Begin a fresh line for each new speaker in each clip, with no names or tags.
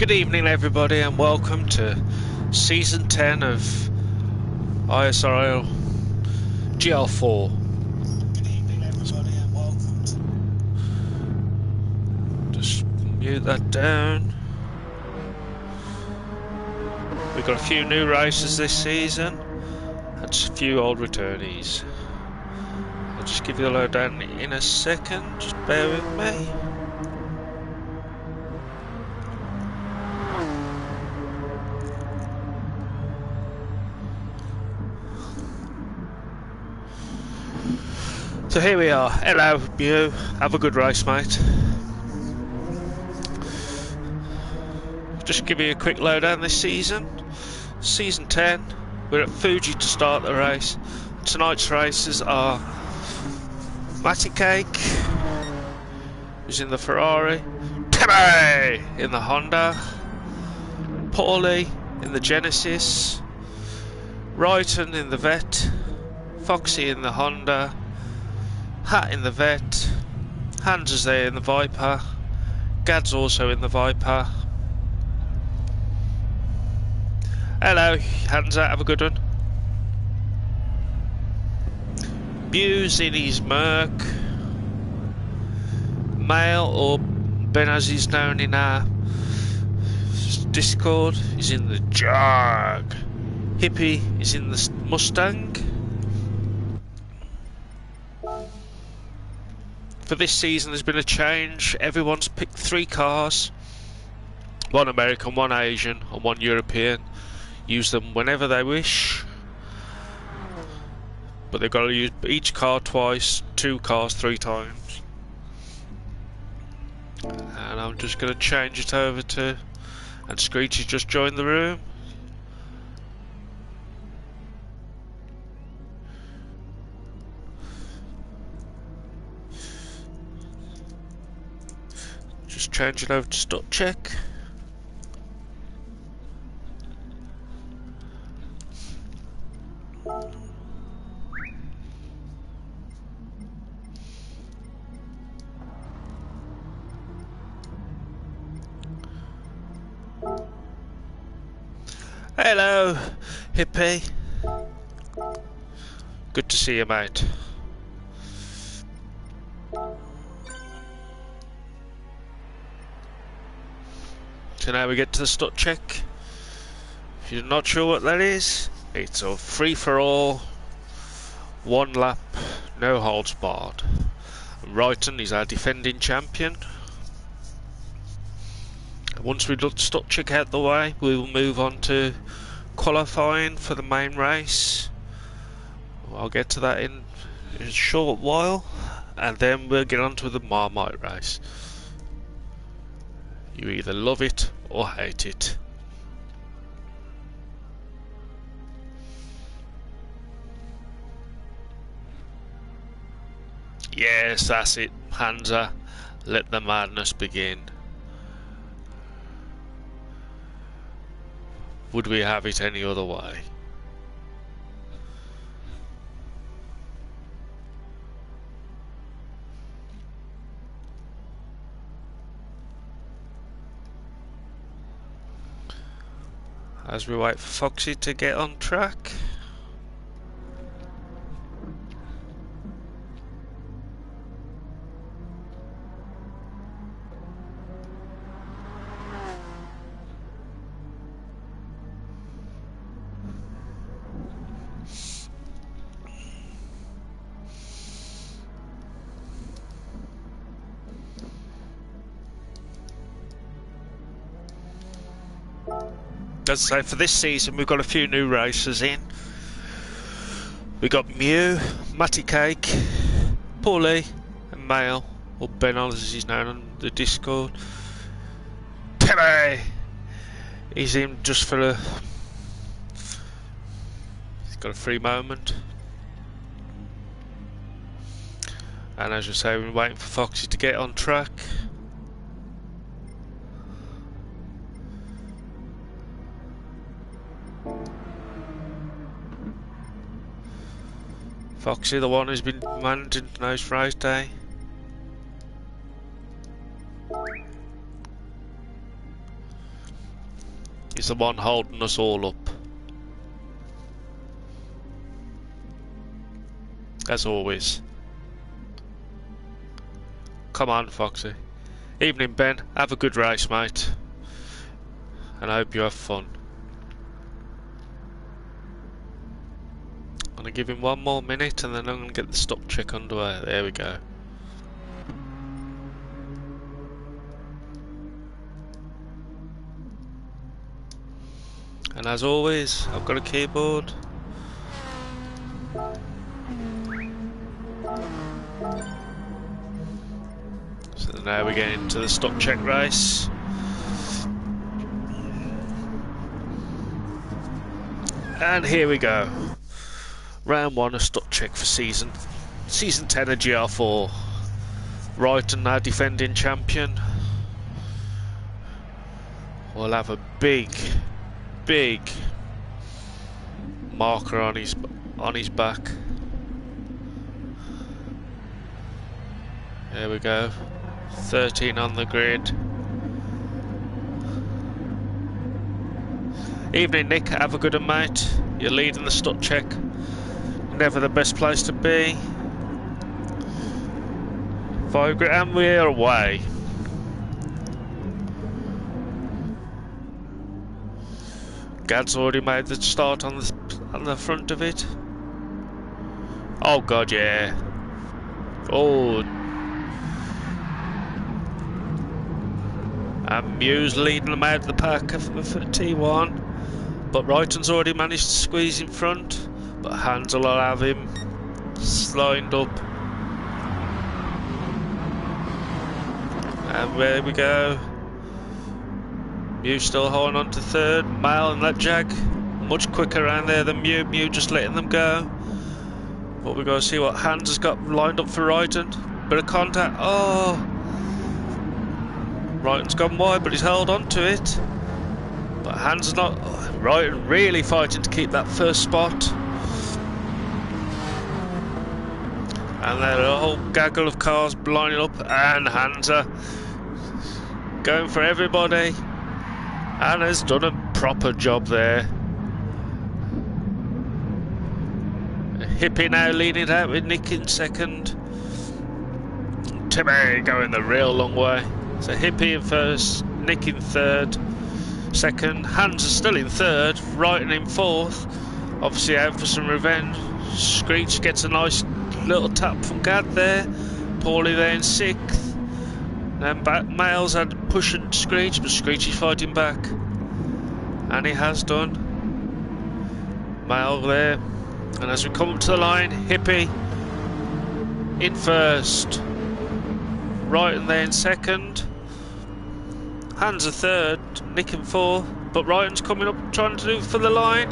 Good evening everybody and welcome to Season 10 of ISRL Gr4. Good evening everybody and welcome to... Just mute that down. We've got a few new races this season and just a few old returnees. I'll just give you the lowdown in a second, just bear with me. So here we are. Hello, Mew. Have a good race, mate. Just give you a quick lowdown this season. Season 10. We're at Fuji to start the race. Tonight's races are Matty Cake, who's in the Ferrari, Kebab in the Honda, Paulie in the Genesis, Ryton in the Vet, Foxy in the Honda, Hat in the Vet, Hans is there in the Viper, Gad's also in the Viper. Hello, Hans out, have a good one. Mew's in his Merc, Male, or Ben as he's known in our Discord, is in the Jag. Hippie is in the Mustang. For this season there's been a change. Everyone's picked 3 cars, one American, one Asian and one European. Use them whenever they wish, but they've got to use each car twice, 2 cars 3 times. And I'm just going to change it over to, and Screechy just joined the room. Just change it over to stop check. Hello, Hippie. Good to see you, mate. So now we get to the stop check. If you're not sure what that is, it's a free-for-all, 1 lap, no holds barred. Ryton is our defending champion. Once we've got stop check out the way, we will move on to qualifying for the main race. I'll get to that in a short while, and then we'll get on to the Marmite race. You either love it or hate it. Yes, that's it, Hansa. Let the madness begin. Would we have it any other way? As we wait for Foxy to get on track. As I say, for this season we've got a few new racers in. We got Mew, Matty Cake, Paulie and Male, or Ben as he's known on the Discord. Kebab! He's in just for a... He's got a free moment. And as we say, we're waiting for Foxy to get on track. Foxy, the one who's been managing tonight's Friday. He's the one holding us all up. As always. Come on, Foxy. Evening, Ben. Have a good race, mate. And I hope you have fun. I'm going to give him one more minute and then I'm going to get the stop check underway. There we go. And as always, I've got a keyboard. So now we get into the stop check race. And here we go. Round 1 of stop check for season 10 of Gr4. Wrighton, our defending champion, will have a big marker on his back. There we go. 13 on the grid. Evening, Nick. Have a good one, mate. You're leading the stop check. Never the best place to be. 5 grid, and we're away. Gad's already made the start on the front of it. Oh god, yeah. Oh. And Mew's leading them out of the pack for T1. But Wrighton's already managed to squeeze in front. But Hansel will have him lined up. And there we go. Mew still holding on to third. Mail and that Jag much quicker around there than Mew. Mew just letting them go. But we've got to see what Hans has got lined up for Wrighton. Bit of contact. Oh! Wrighton's gone wide, but he's held on to it. But Hans is not. Wrighton really fighting to keep that first spot. And there are a whole gaggle of cars lining up, and Hans are going for everybody. And has done a proper job there. Hippie now leading it out with Nick in second. Timmy going the real long way. So Hippie in first, Nick in third, second. Hans is still in third, Wrighton in fourth. Obviously out for some revenge. Screech gets a nice little tap from Gad there. Paulie there in sixth. Then back Mails had pushing Screech, but Screech is fighting back. And he has done. Mail there. And as we come up to the line, Hippie in first. Wrighton there in second. Hans a third, Nick in fourth. But Wrighton's coming up trying to do for the line.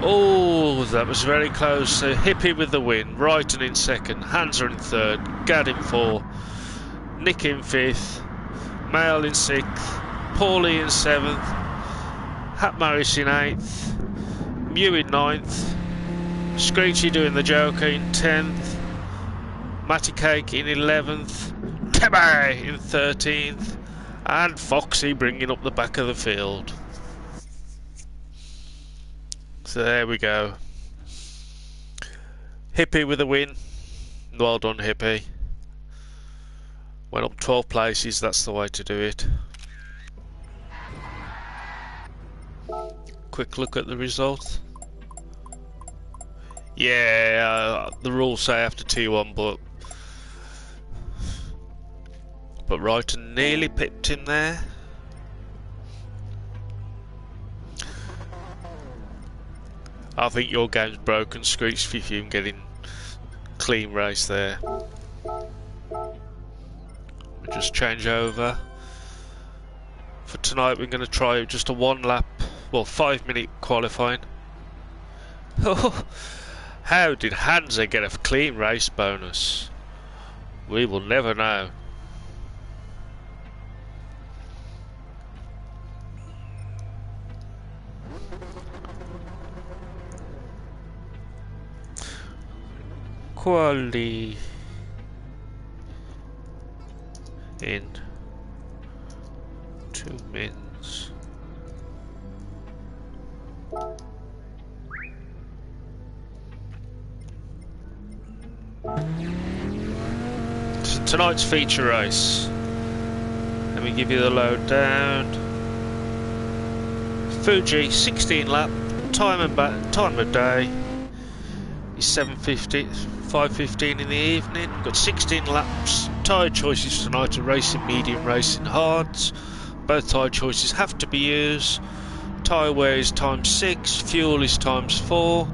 Oh, that was very close. So Hippie with the win. Wrighton in second. Hans are in third. Gad in fourth. Nick in fifth. Mail in sixth. Paulie in seventh. Hat Maris in eighth. Mew in ninth. Screechy doing the Joker in 10th. Matty Cake in 11th. Kebab in 13th. And Foxy bringing up the back of the field. So there we go. Hippie with a win. Well done, Hippie. Went up 12 places, that's the way to do it. Quick look at the results. Yeah, the rules say after T1, but Wrighton nearly pipped him there. I think your game's broken, Screech, for you getting clean race there. We'll just change over. For tonight we're going to try just a 1 lap, well 5-minute qualifying. How did Hansa get a clean race bonus? We will never know. Quali in 2 minutes. tonight's feature race. Let me give you the lowdown. Fuji, 16 lap, time of day is 7:50, 5:15 in the evening. Got 16 laps. Tyre choices tonight are racing medium, racing hards. Both tyre choices have to be used. Tyre wear is times 6, fuel is times 4.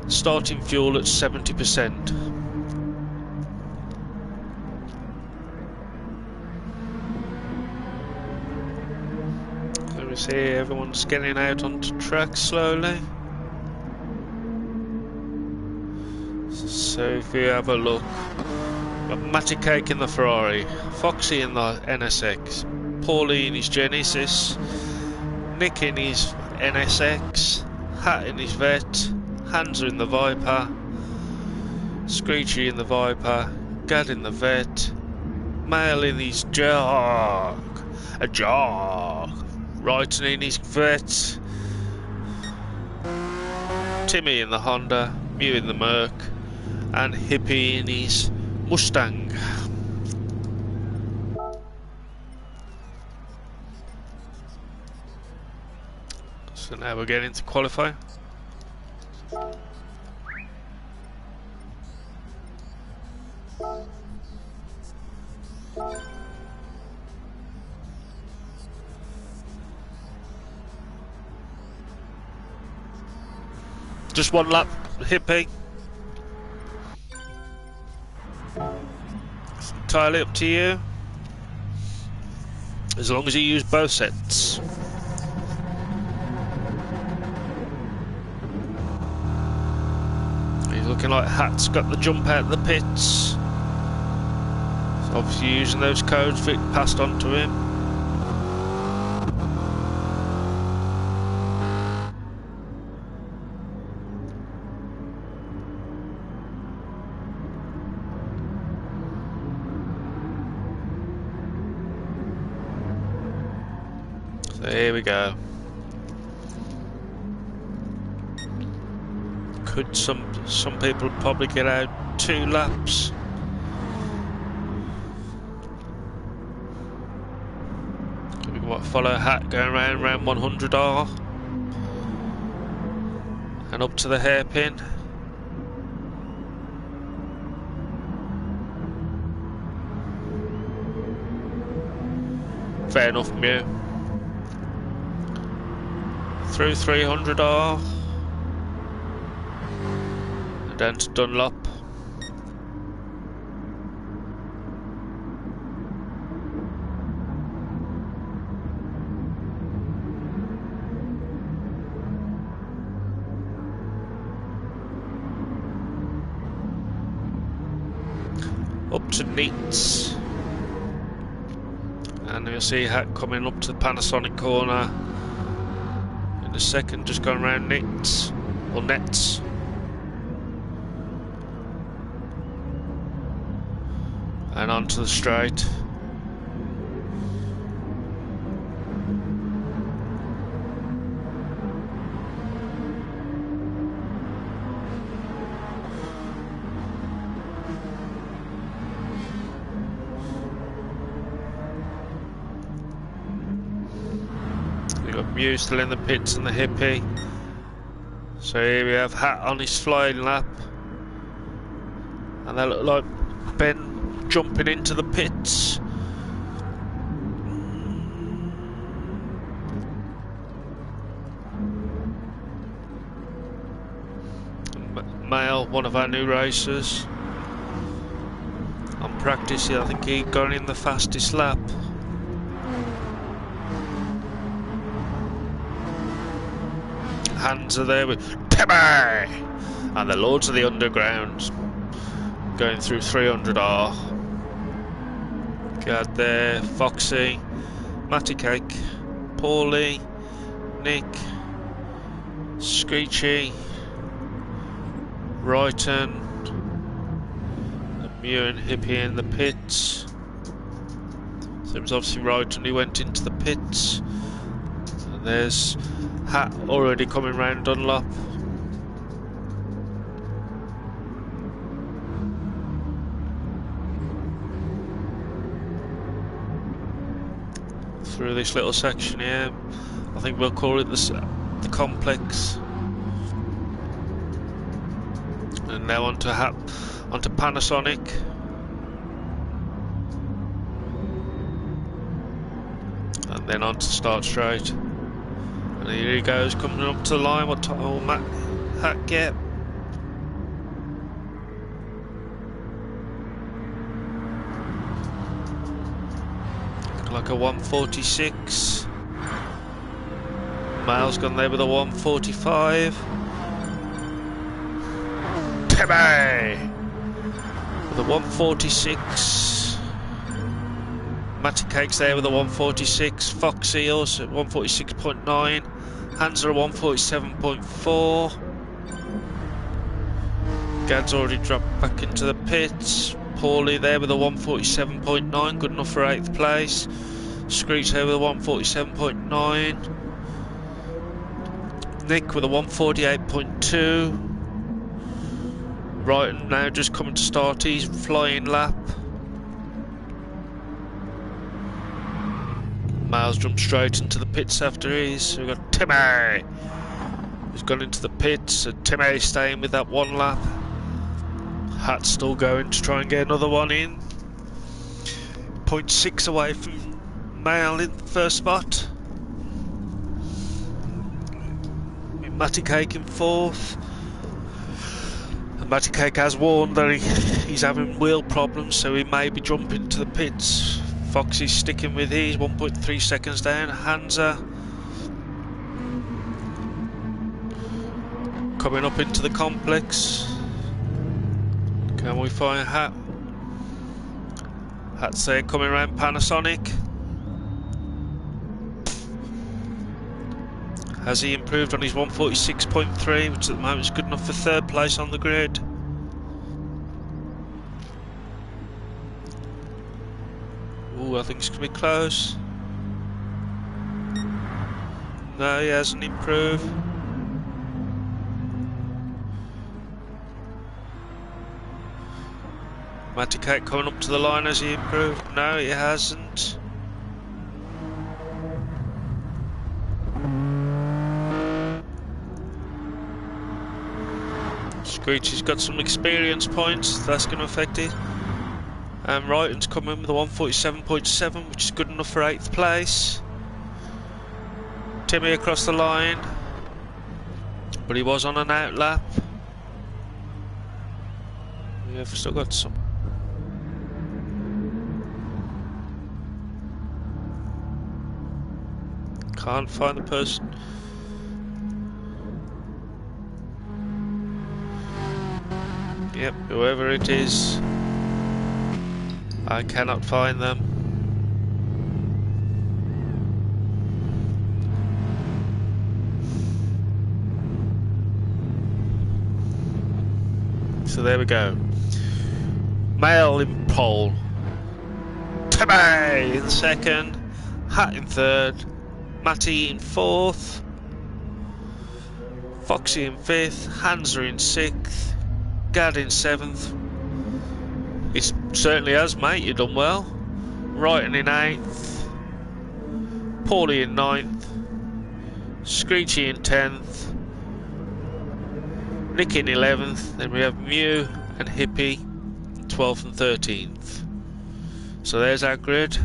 Starting fuel at 70%. Let me see, everyone's getting out onto track slowly. So if you have a look, got Matty Cake in the Ferrari, Foxy in the NSX, Paulie in his Genesis, Nick in his NSX, Hat in his Vet, Hansa in the Viper, Screechy in the Viper, Gad in the Vet, Mail in his Jog, Wrighton in his Vet, Timmy in the Honda, Mew in the Merc, and Hippie in his Mustang. So now we're getting to qualify. Just one lap, Hippie. It's entirely up to you. As long as you use both sets. He's looking like Hat's got the jump out of the pits. So obviously using those codes Vic passed on to him. So here we go. Could some people probably get out 2 laps. We can follow Hat going around 100R and up to the hairpin. Fair enough, Mew. Through 300R. Down to Dunlop. Up to Neats. And you'll see Hat coming up to the Panasonic corner in a second, just going around Neats, or Nets. And onto the straight. We've got Mew still in the pits and the Hippie. So here we have Hat on his flying lap. And they look like Ben jumping into the pits. Mail, one of our new racers. On practice, I think he got in the fastest lap. Hands are there with Timmy and the Lords of the Underground going through 300R. Got there, Foxy, Matty Cake, Paulie, Nick, Screechy, Wrighton, Mew and Hippie in the pits. So it was obviously Wrighton who went into the pits. And there's Hat already coming round Dunlop. through this little section here. I think we'll call it the complex. And now onto Panasonic. And then on to Start Straight. And here he goes, coming up to the line. What time will Matt Hack get? Like a 146. Miles gone there with a 145. Timmy with a 146. Matty Cake's there with a 146. Foxy also at 146.9. Hansa 147.4. Gad's already dropped back into the pits. Paulie there with a 147.9, good enough for 8th place. Screech there with a 147.9. Nick with a 148.2. Right, now just coming to start his flying lap. Miles jumped straight into the pits after his. We've got Timmy, who's gone into the pits, and Timmy staying with that one lap. Hat's still going to try and get another one in. 0.6 away from Mail in the first spot. Matty Cake in 4th. And Matty Cake has warned that he's having wheel problems, so he may be jumping to the pits. Foxy's sticking with his 1.3 seconds down. Hansa coming up into the complex. Can we find Hat? Hat's there coming around Panasonic. Has he improved on his 146.3, which at the moment is good enough for 3rd place on the grid? Ooh, I think it's going to be close. No, he hasn't improved. Matty Cake coming up to the line. Has he improved? No, he hasn't. Screechy's got some experience points, that's going to affect it. And Wrighton's coming with a 147.7, which is good enough for 8th place. Timmy across the line, but he was on an out lap. We've still got some. Can't find the person. Yep, whoever it is, I cannot find them. So there we go. Male in pole. Timmy in 2nd. Hat in 3rd. Matty in 4th. Foxy in 5th. Hansa in 6th. Gad in 7th. It certainly has, mate. You've done well. Wrighton in 8th. Paulie in 9th. Screechy in 10th. Nick in 11th. Then we have Mew and Hippie 12th and 13th. So there's our grid.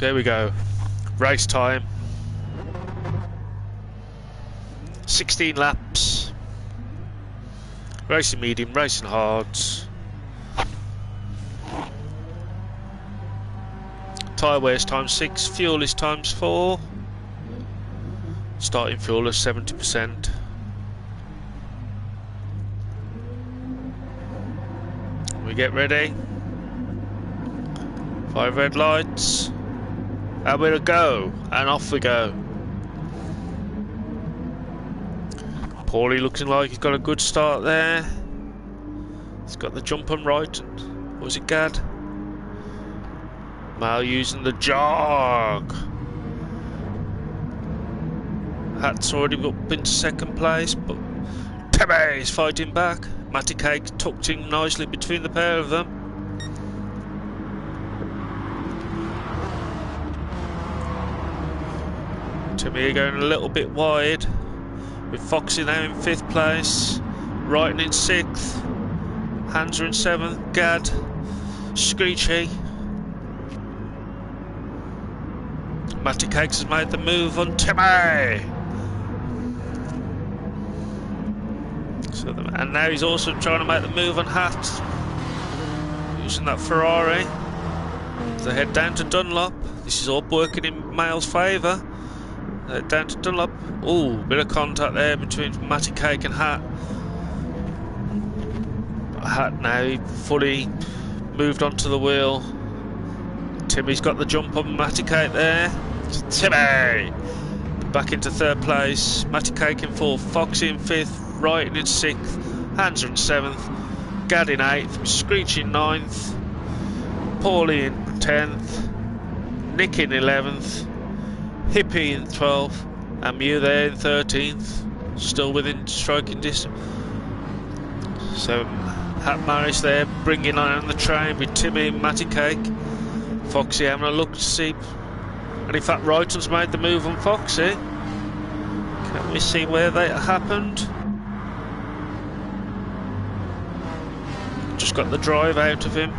There we go. Race time. 16 laps. Racing medium, racing hards. Tyre wear is times 6, fuel is times 4. Starting fuel is 70%. We get ready. 5 red lights. And we'll go. And off we go. Paulie looking like he's got a good start there. He's got the jump on right. What was it, Gad? Mal using the jog. Hat's already up into 2nd place, but Timmy is fighting back. Matty Cake tucked in nicely between the pair of them. Timmy going a little bit wide, with Foxy now in 5th place, Wrighton in 6th, Hansa in 7th, Gad, Screechy. Matty Cakes has made the move on Timmy. So and now he's also trying to make the move on Hat, using that Ferrari. They head down to Dunlop. This is all working in Mail's favour. Down to Dunlop. Oh, bit of contact there between Matty Cake and Hat. Hat now fully moved onto the wheel. Timmy's got the jump on Matty Cake there. Timmy back into 3rd place. Matty Cake in 4th, Foxy in 5th, Wrighton in 6th, Hansa in 7th, Gad in 8th, Screech in 9th, Paulie in 10th, Nick in 11th, Hippie in 12th, and Mew there in 13th, still within striking distance. So Hat Maris there bringing on the train with Timmy and Matty Cake. Foxy having a look to see, and in fact Wrighton's made the move on Foxy. Can we see where that happened? Just got the drive out of him.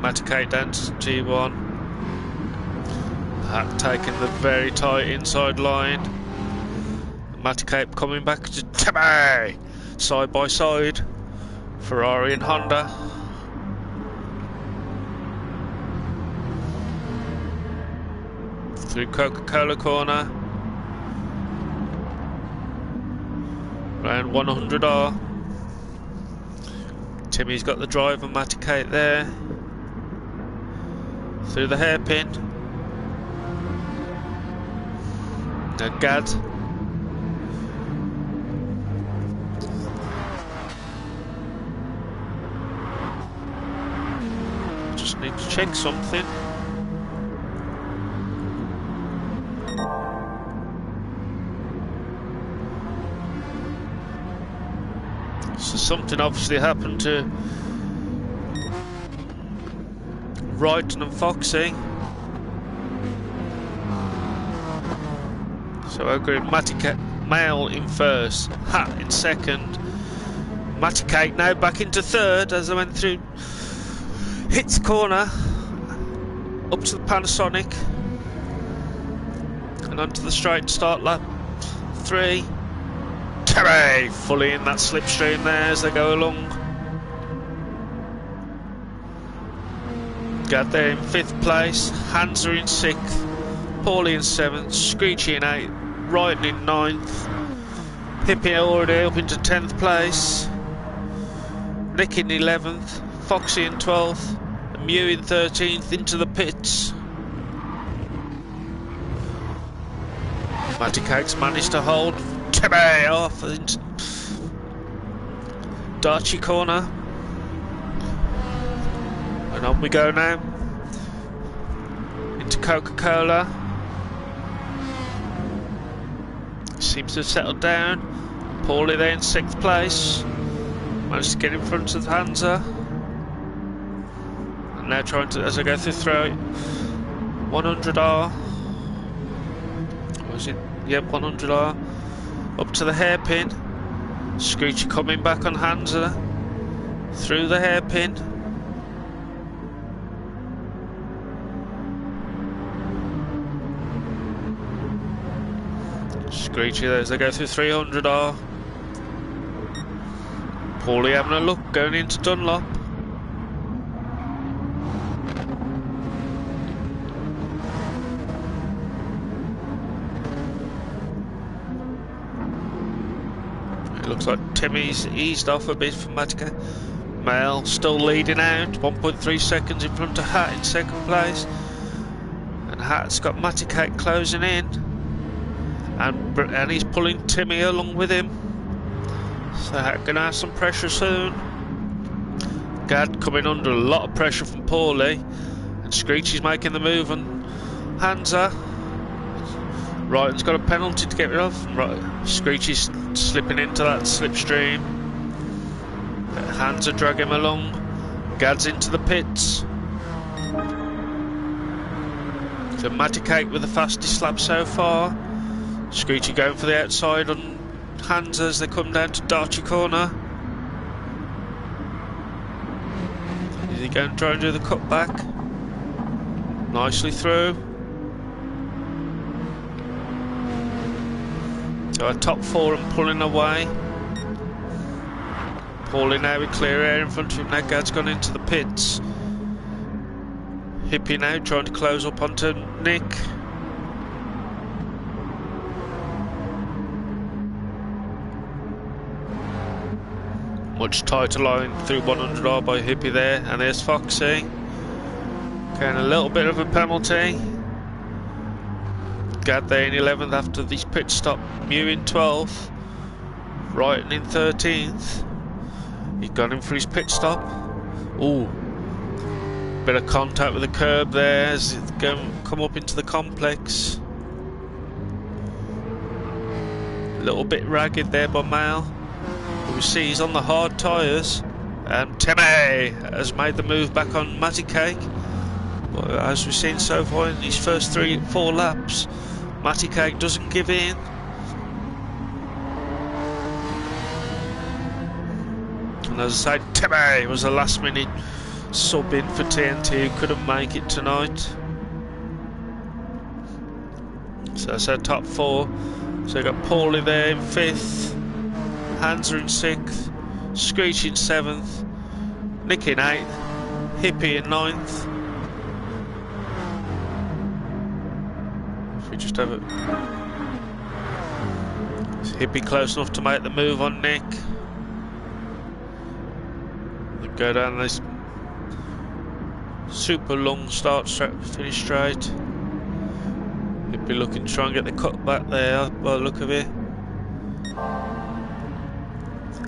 Matty Cake down to T1. Hat taking the very tight inside line. Matty Cake coming back to Timmy, side by side. Ferrari and Honda. Through Coca-Cola corner. Round 100R. Timmy's got the drive on Matty Cake there. Through the hairpin. Now Gad. Just need to check something. So something obviously happened to Wrighton and Foxy. So I've got Matty Cake, Mail in 1st, Hat in 2nd. Matty Cake now back into 3rd as I went through Hits corner, up to the Panasonic, and onto the straight start lap 3. Timmy fully in that slipstream there as they go along. Gad there in 5th place, Hansa in 6th, Paulie in 7th, Screechy in 8th, Wrighton in 9th, Hippie already up into 10th place, Nick in 11th, Foxy in 12th, and Mew in 13th into the pits. Matty Cakes managed to hold Timmy off into Darchy corner. And on we go now into Coca-Cola. Seems to have settled down. Paulie there in 6th place. Managed to get in front of Hansa. And now trying to, as I go through 100R. Was it? Yep, 100R. Up to the hairpin. Screechy coming back on Hansa. Through the hairpin. Screechy there as I go through 300R. Paulie having a look, going into Dunlop. It looks like Timmy's eased off a bit from Matty Cake. Mail still leading out, 1.3 seconds in front of Hat in 2nd place. And Hat's got Matty Cake closing in. And he's pulling Timmy along with him. So Hat gonna have some pressure soon. Gad coming under a lot of pressure from Paulie. And Screechy's making the move on Hansa. Wrighton's got a penalty to get rid of. Screechy's slipping into that slipstream. Hansa drag him along. Gad's into the pits. So Matty Cake with the fastest lap so far. Screechy going for the outside on Hansa as they come down to Darchy corner. Is he going to try and do the cutback? Nicely through. So our top four and pulling away. Paulie now with clear air in front of him. Nagad's gone into the pits. Hippie now trying to close up onto Nick. Much tighter line through 100R by Hippie there, and there's Foxy. Getting a little bit of a penalty. Gad there in 11th after this pit stop. Mew in 12th. Wrighton in 13th. He's gone in for his pit stop. Ooh. Bit of contact with the curb there as it come up into the complex. A little bit ragged there by Mail. We see he's on the hard tyres, and Timmy has made the move back on Matty Cake. But as we've seen so far in his first 3-4 laps, Matty Cake doesn't give in. And as I say, Timmy was a last minute sub in for TNT who couldn't make it tonight. So that's our top four. So we've got Paulie there in 5th, Hansa in 6th, Screech in 7th, Nick in 8th, Hippie in 9th. If we just have it. Is Hippie close enough to make the move on Nick? They go down this super long start, finish straight. Hippie looking to try and get the cut back there by the look of it.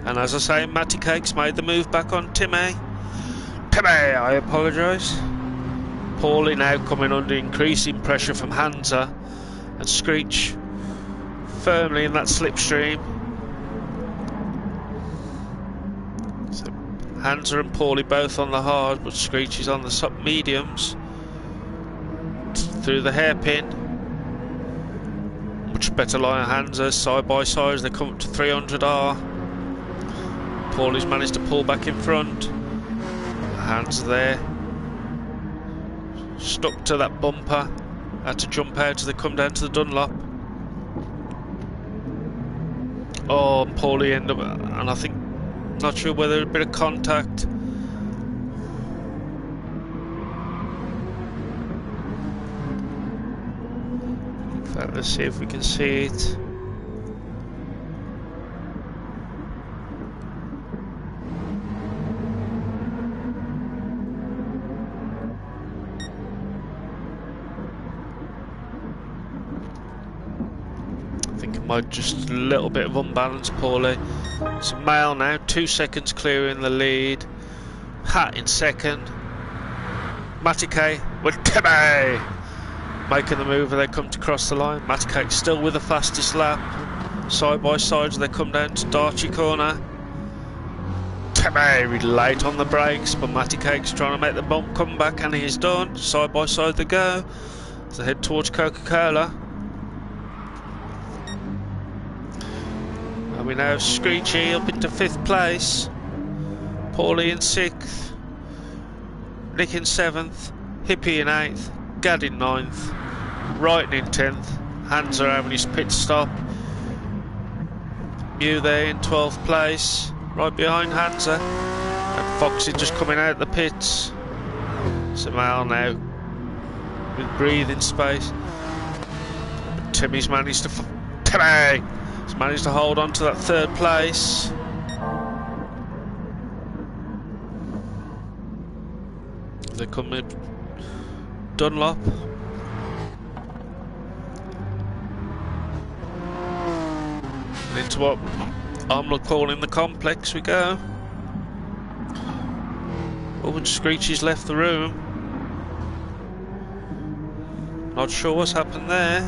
And as I say, Matty Cake's made the move back on Timmy. Timmy, I apologise. Paulie now coming under increasing pressure from Hansa, and Screech firmly in that slipstream. So Hansa and Paulie both on the hard, but Screech is on the sub mediums. Through the hairpin. Much better line Hansa, side by side as they come up to 300R. Paulie's managed to pull back in front. Hands there. Stuck to that bumper. Had to jump out as they come down to the Dunlop. Oh, and Paulie ended up, and I think, not sure whether a bit of contact. In fact, let's see if we can see it. Might just a little bit of unbalance, Paulie. So Mail now 2 seconds clearing the lead. Hat in 2nd. Matty Cake with Timmy making the move as they come to cross the line. Matty Cake still with the fastest lap. Side by side as they come down to Darchy corner. Timmy really late on the brakes, but Matty Cake's trying to make the bump come back, and he's done. Side by side they go as they head towards Coca-Cola. We now have Screechy up into 5th place, Paulie in 6th, Nick in 7th, Hippie in 8th, Gad in 9th, Wrighton in 10th, Hansa having his pit stop, Mew there in 12th place, right behind Hansa, and Foxy just coming out the pits. So Mal now with breathing space. But Timmy's managed to Timmy! He's managed to hold on to that 3rd place. They come in Dunlop. And into what I'm calling the complex we go. Oh, and Screechy's left the room. Not sure what's happened there.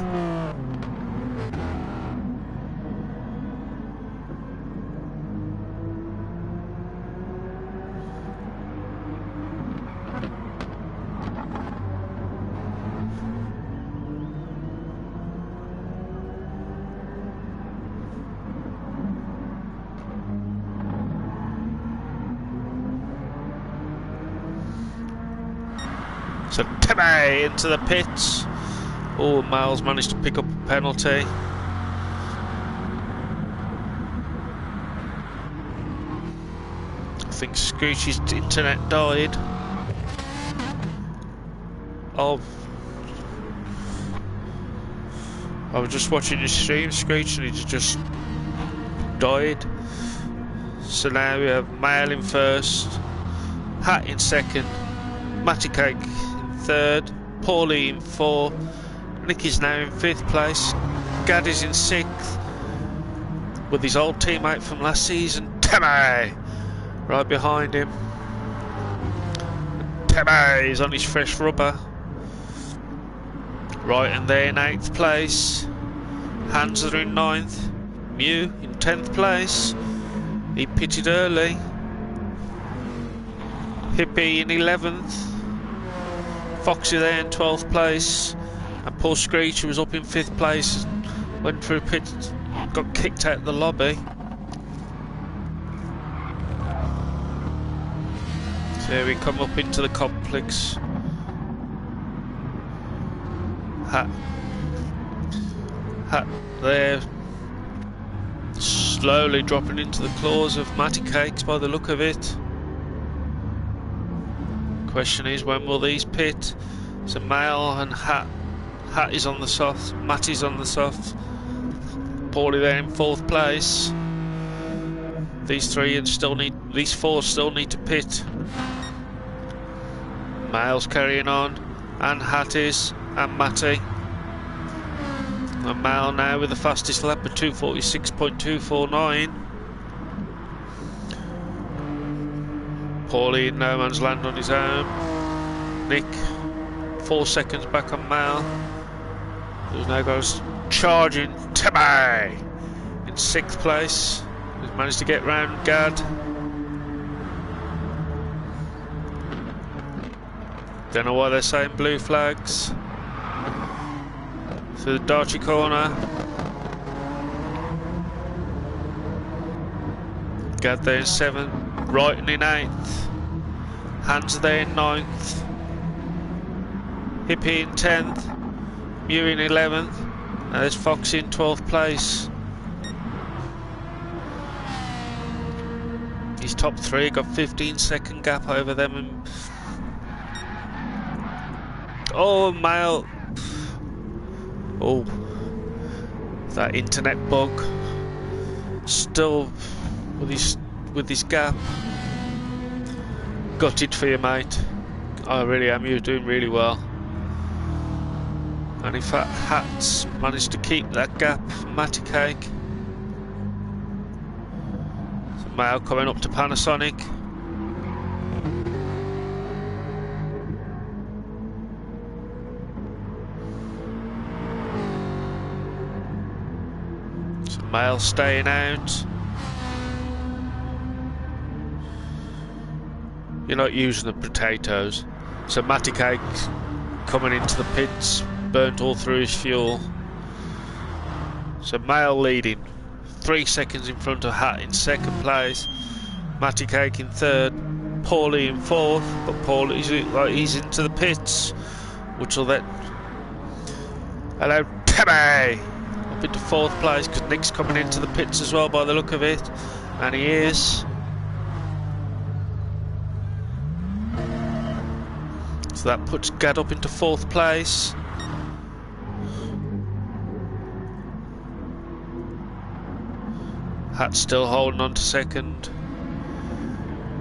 So Timmy into the pits. Oh, Miles managed to pick up a penalty. I think Screechy's internet died. Oh, I was just watching his stream, Screech, and he just died. So now we have Mail in first, Hat in second, Matty Cake in third, Paulie in fourth, Nicky's now in fifth place, Gaddy's in sixth, with his old teammate from last season, Timmy, right behind him. Timmy is on his fresh rubber. Right, and they're in 8th place. Hans are in 9th. Mew in 10th place. He pitted early. Hippie in 11th. Foxy there in 12th place. And Paul Screech, who was up in 5th place, went through pit, got kicked out of the lobby. So here we come up into the complex. Hat there, slowly dropping into the claws of Matty Cakes by the look of it. Question is, when will these pit? So Mail and Hat is on the soft, Matty's on the soft, Paulie there in 4th place. These four still need to pit. Mail's carrying on, and Hat is, and Matty. And Mal now with the fastest lap at 2:46.249. Paulie in no man's land on his own. Nick 4 seconds back on Mal, who now goes charging Timmy in 6th place. He's managed to get round Gad. Don't know why they're saying blue flags. Through the dodgy corner. Gad there in 7th. Wrighton in 8th. Hans there in 9th. Hippie in 10th. Mew in 11th. Now there's Fox in 12th place. His top 3 got 15-second gap over them. And oh, Mail. Oh, that internet bug. Still with his gap. Gutted for you, mate. I really am. You're doing really well. And in fact, Hats managed to keep that gap from Matty Cake. So Mail coming up to Panasonic. Mail staying out. You're not using the potatoes. So Matty Cake coming into the pits, burnt all through his fuel. So Mail leading, 3 seconds in front of Hat in 2nd place. Matty Cake in 3rd. Paulie in 4th, but he's into the pits, which will then allow Timmy up into 4th place, because Nick's coming into the pits as well by the look of it, and he is. So that puts Gad up into 4th place. Hat's still holding on to 2nd.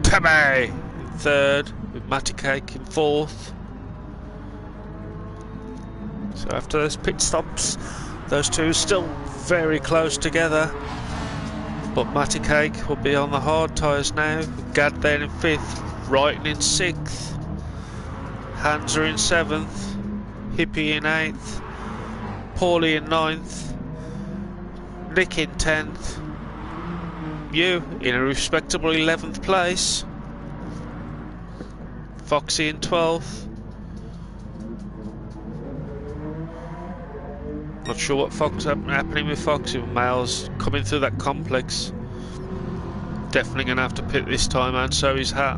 Timmy in 3rd, with Matty Cake in 4th. So after those pit stops, those two are still very close together, but Matty Cake will be on the hard tyres now. Gad there in 5th, Wrighton in 6th, Hans are in 7th, Hippie in 8th, Paulie in 9th, Nick in 10th, Mew in a respectable 11th place, Foxy in 12th. Not sure what happening with Foxy. Mail's coming through that complex. Definitely going to have to pit this time, and so is Hat.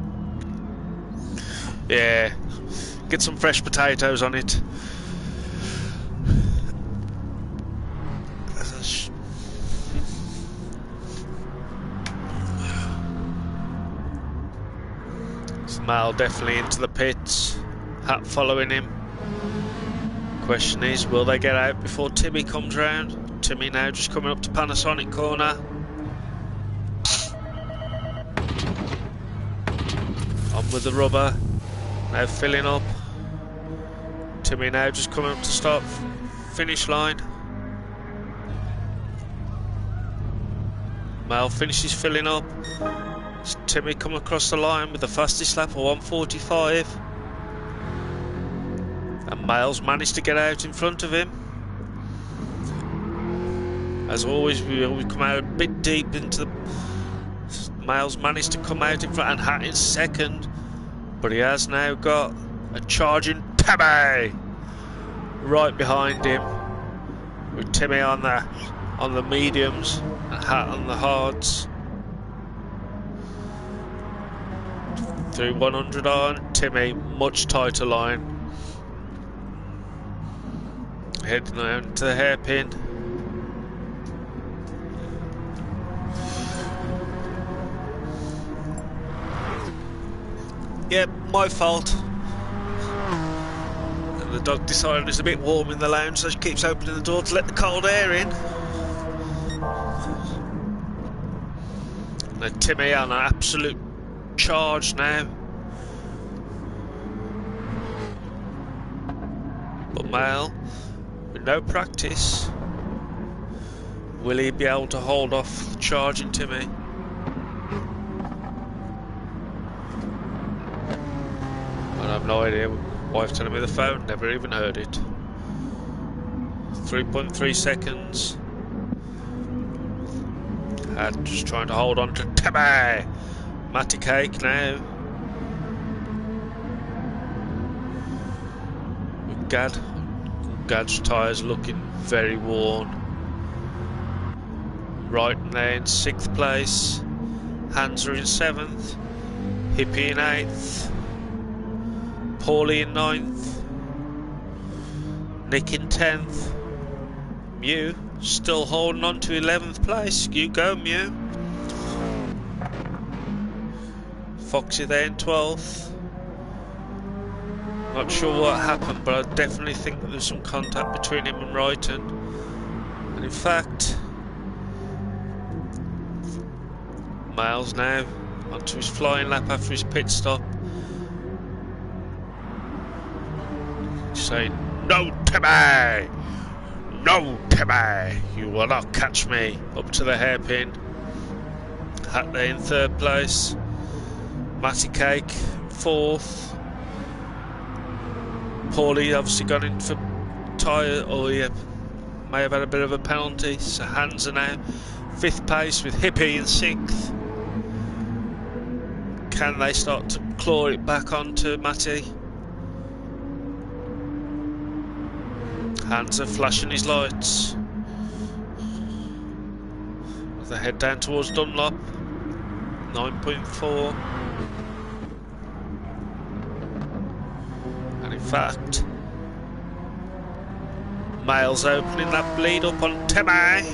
Yeah, Get some fresh potatoes on it. Mal definitely into the pits. Hat following him. Question is, will they get out before Timmy comes round? Timmy now just coming up to Panasonic corner. On with the rubber. Now filling up. Timmy now just coming up to start finish line. Mal finishes filling up. Timmy come across the line with the fastest lap of 1:45, and Miles managed to get out in front of him. As always, we always come out a bit deep into the... Miles managed to come out in front and Hat in second, but he has now got a charging Timmy right behind him, with Timmy on the mediums and Hat on the hards. Through 100 on, Timmy, much tighter line. Heading down to the hairpin. Yep, my fault. And the dog decided it's a bit warm in the lounge, so she keeps opening the door to let the cold air in. And Timmy on an absolute charge now, but Mal, with no practice, will he be able to hold off charging Timmy? I have no idea. Wife's telling me the phone, never even heard it. 3.3 seconds. And just trying to hold on to Timmy. Matty Cake now. With Gad's tyres looking very worn. Right now in 6th place. Hansa in 7th. Hippie in 8th. Paulie in 9th. Nick in 10th. Mew still holding on to 11th place. You go, Mew. Foxy there in 12th. Not sure what happened, but I definitely think that there's some contact between him and Wrighton. And in fact, Miles now onto his flying lap after his pit stop. Saying, "No, Timmy! No, Timmy! You will not catch me!" Up to the hairpin. Hat there in 3rd place. Matty Cake 4th. Paulie obviously gone in for tyre, or he may have had a bit of a penalty. So Hands are now 5th place with Hippie in 6th. Can they start to claw it back onto Matty? Hands are flashing his lights. As they head down towards Dunlop. 9.4. And in fact, Miles opening that bleed up on Timmy.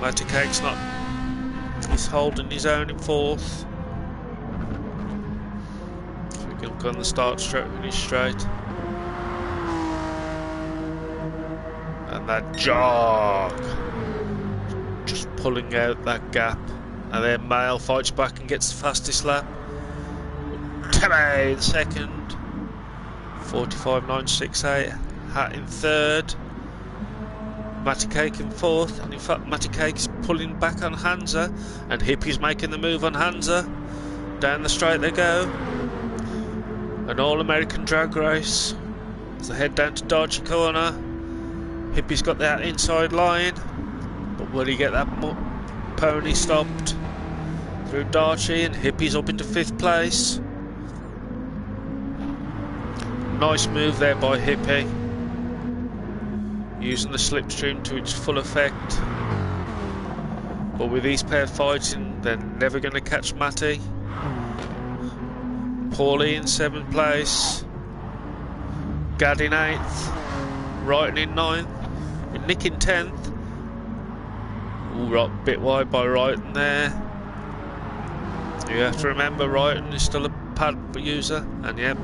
Matty Cake's not. He's holding his own in 4th. So we can go on the start straight, finish straight. And that jog. Just pulling out that gap. And then Male fights back and gets the fastest lap. Timmy in 2nd. 45.968. Hat in 3rd. Matty Cake in 4th. And in fact, Matty Cake is pulling back on Hansa. And Hippie's making the move on Hansa. Down the straight they go. An all-American drag race. As they head down to Darchi corner. Hippie's got that inside line. But will he get that pony stopped through Darchi, and Hippie's up into 5th place. Nice move there by Hippie, using the slipstream to its full effect. But with these pair fighting, they're never going to catch Matty. Paulie in 7th place. Gad in 8th. Wrighton in 9th. With Nick in 10th. All right, bit wide by Wrighton there. You have to remember Wrighton is still a pad user, and yep,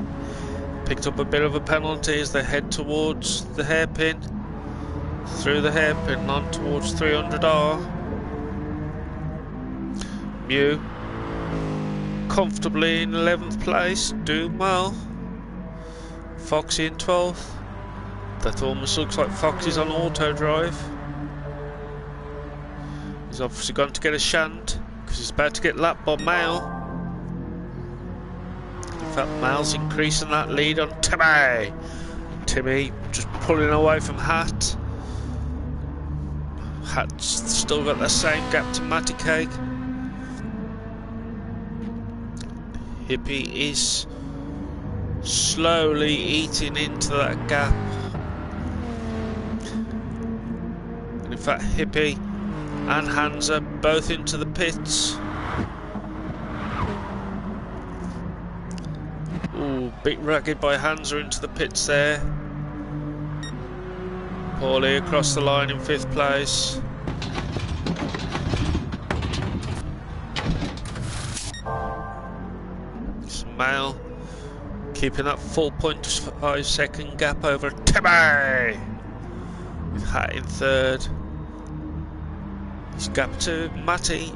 picked up a bit of a penalty as they head towards the hairpin. Through the hairpin on towards 300R. Mew comfortably in 11th place, doing well. Foxy in 12th. That almost looks like Foxy's on auto drive. He's obviously gone to get a shunt because he's about to get lapped by Mail. In fact, Mail's increasing that lead on Timmy. Timmy just pulling away from Hat. Hat's still got the same gap to Matty Cake. Hippie is slowly eating into that gap. And in fact, Hippie and Hansa both into the pits. Ooh, bit ragged by Hansa into the pits there. Paulie across the line in 5th place. Mail keeping that full 0.5 second gap over Timmy. With Hat in 3rd. His gap to Matty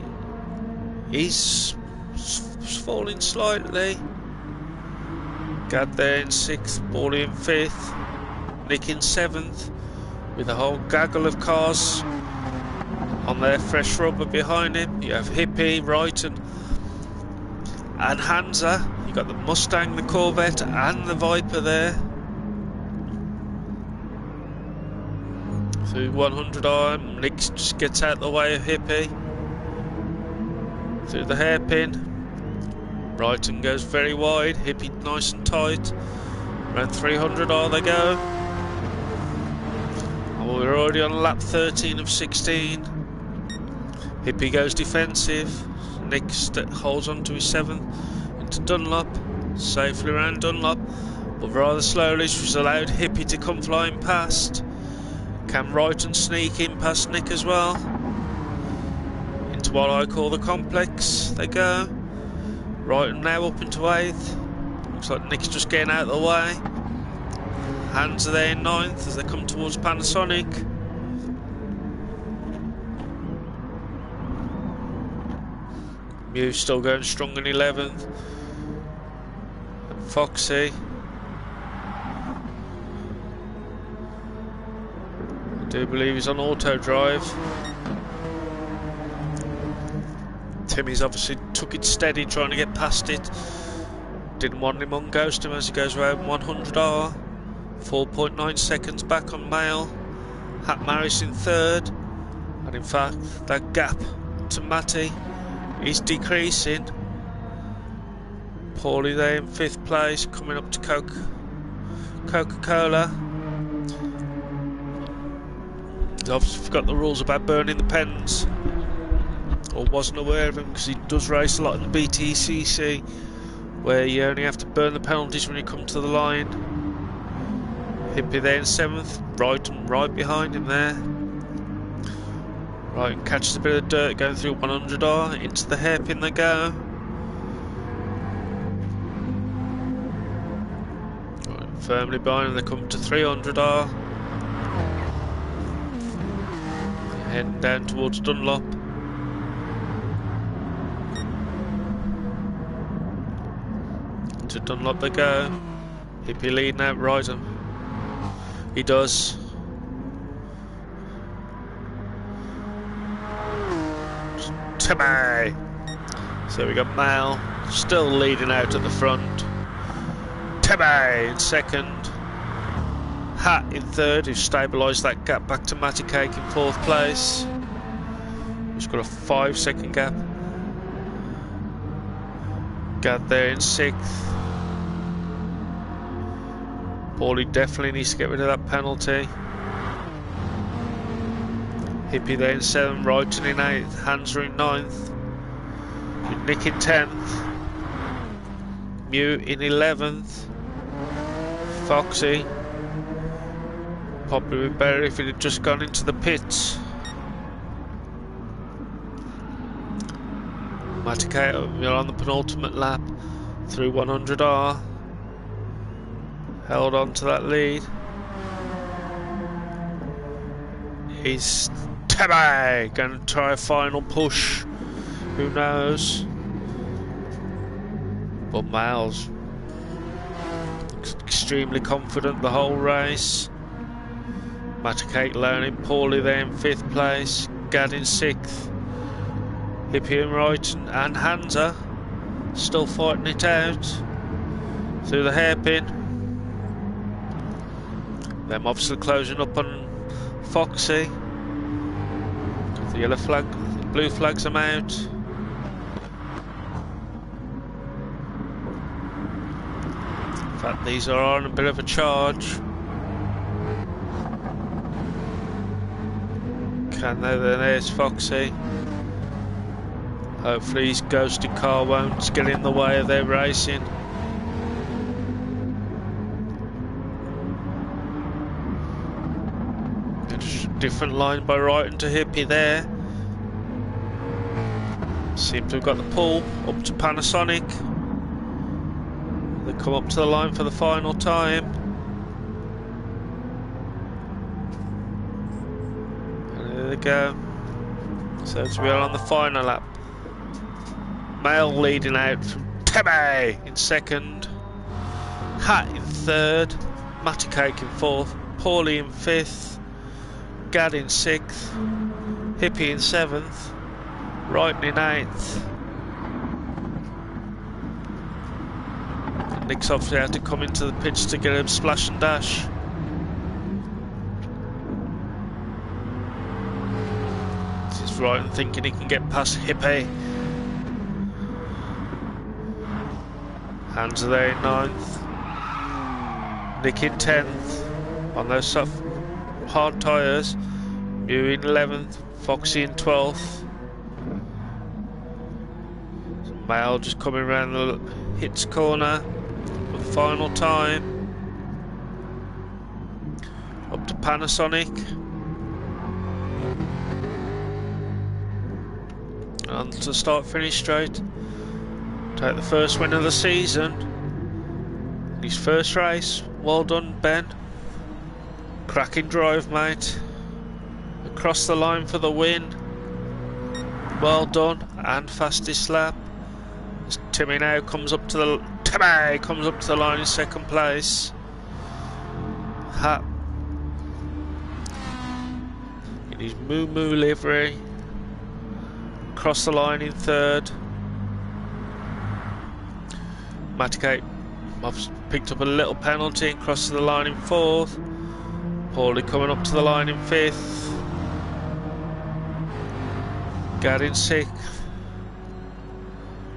is falling slightly. Gad there in 6th, Paulie in 5th, Nick in 7th, with a whole gaggle of cars on their fresh rubber behind him. You have Hippie, Wrighton and Hansa. You got the Mustang, the Corvette and the Viper there. Through 100R, Nick just gets out the way of Hippie. Through the hairpin, Wrighton goes very wide, Hippie nice and tight. Around 300R they go. And we're already on lap 13 of 16. Hippie goes defensive. Nick holds on to his 7th into Dunlop, safely around Dunlop, but rather slowly, which has allowed Hippie to come flying past. Can Wrighton sneak in past Nick as well? Into what I call the complex they go. Wrighton now up into 8th. Looks like Nick's just getting out of the way. Hands are there in 9th as they come towards Panasonic. Mew still going strong in 11th. And Foxy. I do believe he's on auto drive. Timmy's obviously took it steady trying to get past it. Didn't want him on ghost him as he goes around 100R. 4.9 seconds back on Mail. Hat Maris in 3rd. And in fact, that gap to Matty is decreasing. Paulie there in 5th place, coming up to Coca-Cola. He's obviously forgot the rules about burning the pens, or wasn't aware of them, because he does race a lot in the BTCC, where you only have to burn the penalties when you come to the line. Hippie there in 7th, right behind him there. Right, and catches a bit of dirt going through 100R, into the hairpin they go. Right, firmly behind them, they come to 300R. Heading down towards Dunlop. To Dunlop they go. Hippie leading out Wrighton. He does. Timmy! So we got Mal still leading out at the front. Timmy in 2nd. Hat in 3rd, who's stabilised that gap back to Matty Cake in 4th place. He's got a 5-second gap. Gad there in 6th. Paulie definitely needs to get rid of that penalty. Hippie there in 7th, Wrighton in 8th, Hansa in 9th. With Nick in 10th. Mew in 11th. Foxy. Probably been better if it had just gone into the pits. Maticato, we're on the penultimate lap through 100R. Held on to that lead. Is Tebe going to try a final push? Who knows? But Miles extremely confident the whole race. Maticate learning poorly there in 5th place. Gad in 6th. Hippie and Wrighton and Hansa still fighting it out through the hairpin. Them obviously closing up on Foxy. The yellow flag, the blue flags them out. In fact, these are on a bit of a charge. Can they? There's Foxy. Hopefully his ghosted car won't get in the way of their racing. Different line by Wrighton to Hippie there. Seem to have got the pull up to Panasonic. They come up to the line for the final time. And there they go. So it's we are on the final lap. Mail leading out from Tebe in 2nd. Hat in 3rd. Maticake in 4th. Paulie in 5th. Gad in 6th, Hippie in 7th, Wrighton in 8th. And Nick's obviously had to come into the pitch to get a splash and dash. This is Wrighton thinking he can get past Hippie. Hands are there in 9th. Nick in 10th on those soft hard tyres. Mew in 11th, Foxy in 12th. Mail just coming around the hits corner for the final time. Up to Panasonic. On to start finish straight. Take the first win of the season. His first race. Well done, Ben. Cracking drive, mate. Across the line for the win. Well done, and fastest lap. As Timmy now comes up to the line in 2nd place. Hat in his Moo Moo livery. Across the line in 3rd. Maticate picked up a little penalty and crossed the line in 4th. Paulie coming up to the line in 5th. Gad in 6th.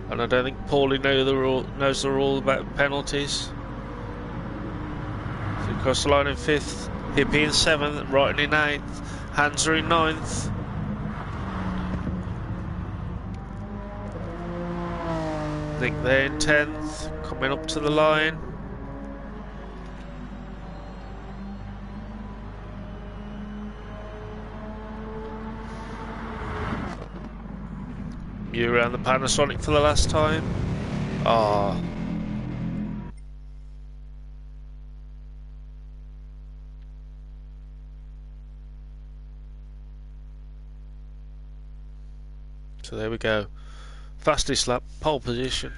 And I don't think Paulie knows the rule about penalties. So across the line in 5th. Hippie in 7th. Wrighton in 8th. Hansa in 9th. Nick there in 10th. Coming up to the line. Mew around the Panasonic for the last time. Ah. So there we go. Fastest lap, pole position.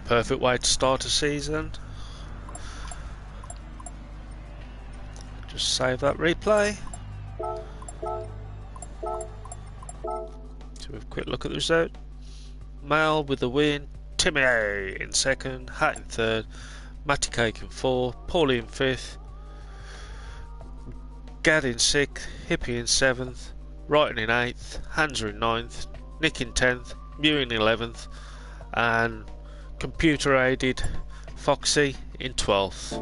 Perfect way to start a season. Just save that replay. So we've a quick look at the result. Mal with the win, Timmy in 2nd, Hat in 3rd, Matty Cake in 4th, Paulie in 5th, Gad in 6th, Hippie in 7th, Wrighton in 8th, Hansa in 9th, Nick in 10th, Mew in 11th, and computer aided Foxy in 12th.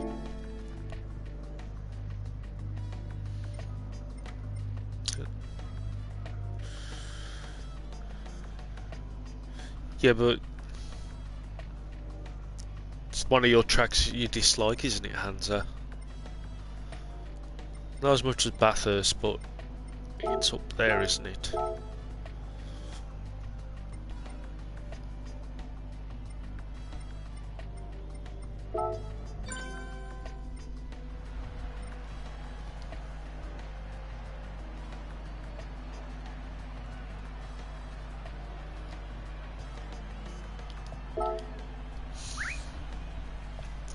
Yeah, but one of your tracks you dislike, isn't it, Hansa? Not as much as Bathurst, but it's up there, isn't it?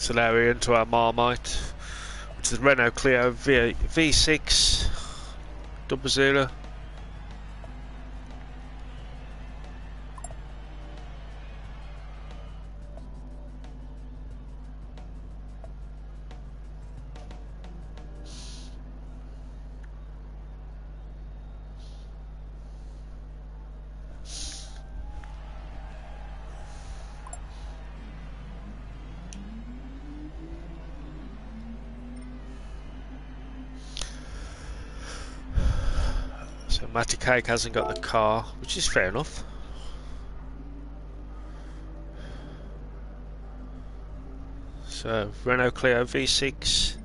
So now we're into our Marmite, which is Renault Clio V6 00. So Matty Cake hasn't got the car, which is fair enough. So Renault Clio V6.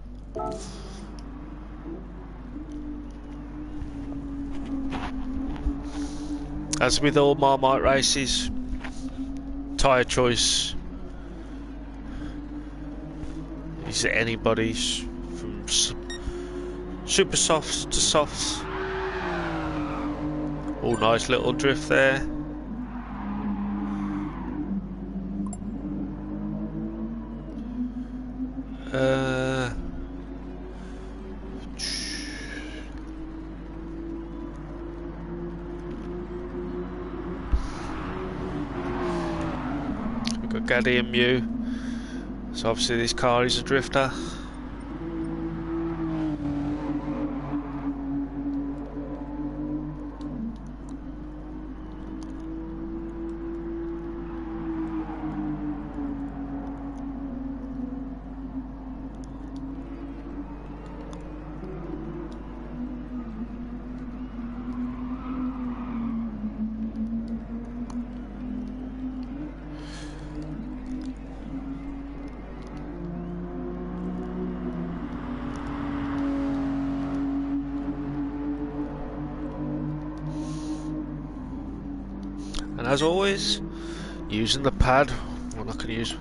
As with all Marmite races, tyre choice is anybody's, from super softs to softs. Oh, nice little drift there. We've got Gaddy and Mew. So obviously this car is a drifter. And as always, using the pad when I can use.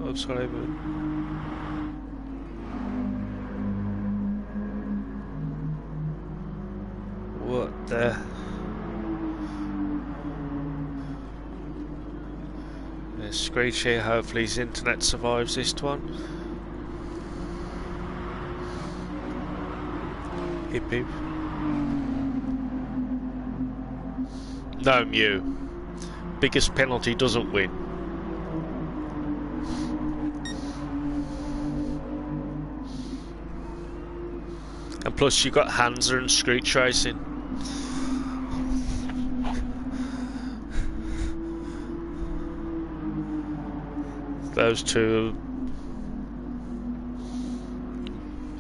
Oh, sorry, but what the? There's Screech here. Hopefully his internet survives this one. Hip hip. No, Mew. Biggest penalty doesn't win. And plus you've got Hansa and Screech Racing. Those two.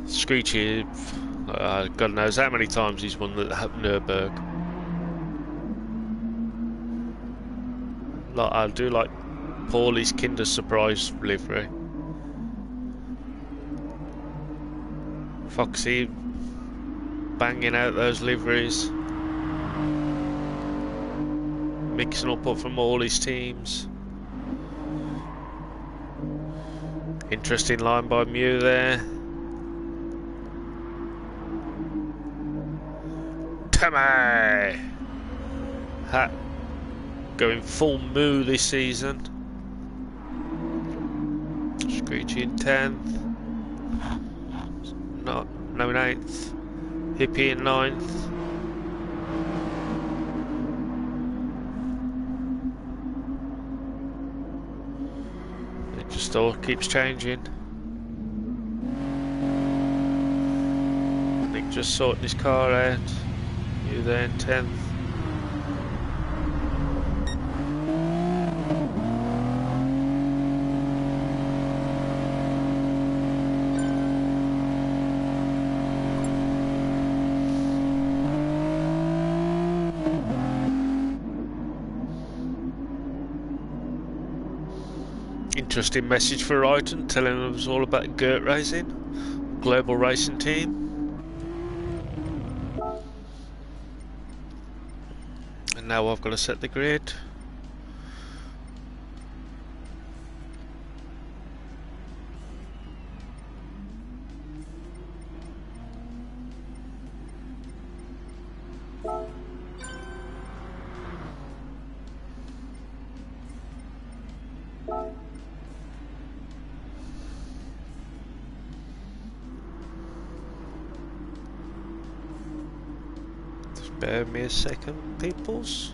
Screechy, God knows how many times he's won the Nürburgring. Like, I do like Paulie's Kinder Surprise livery. Foxy banging out those liveries, mixing up from all his teams. Interesting line by Mew there. Tommy! Ha. Going full moo this season. Screechy in 10th. No 9th. Hippie in 9th. It just all keeps changing. Nick just sorting his car out. You there in 10th. Interesting message for Ryton, telling us all about Gurt Racing, global racing team. And now I've got to set the grid. Bear me a second, peoples.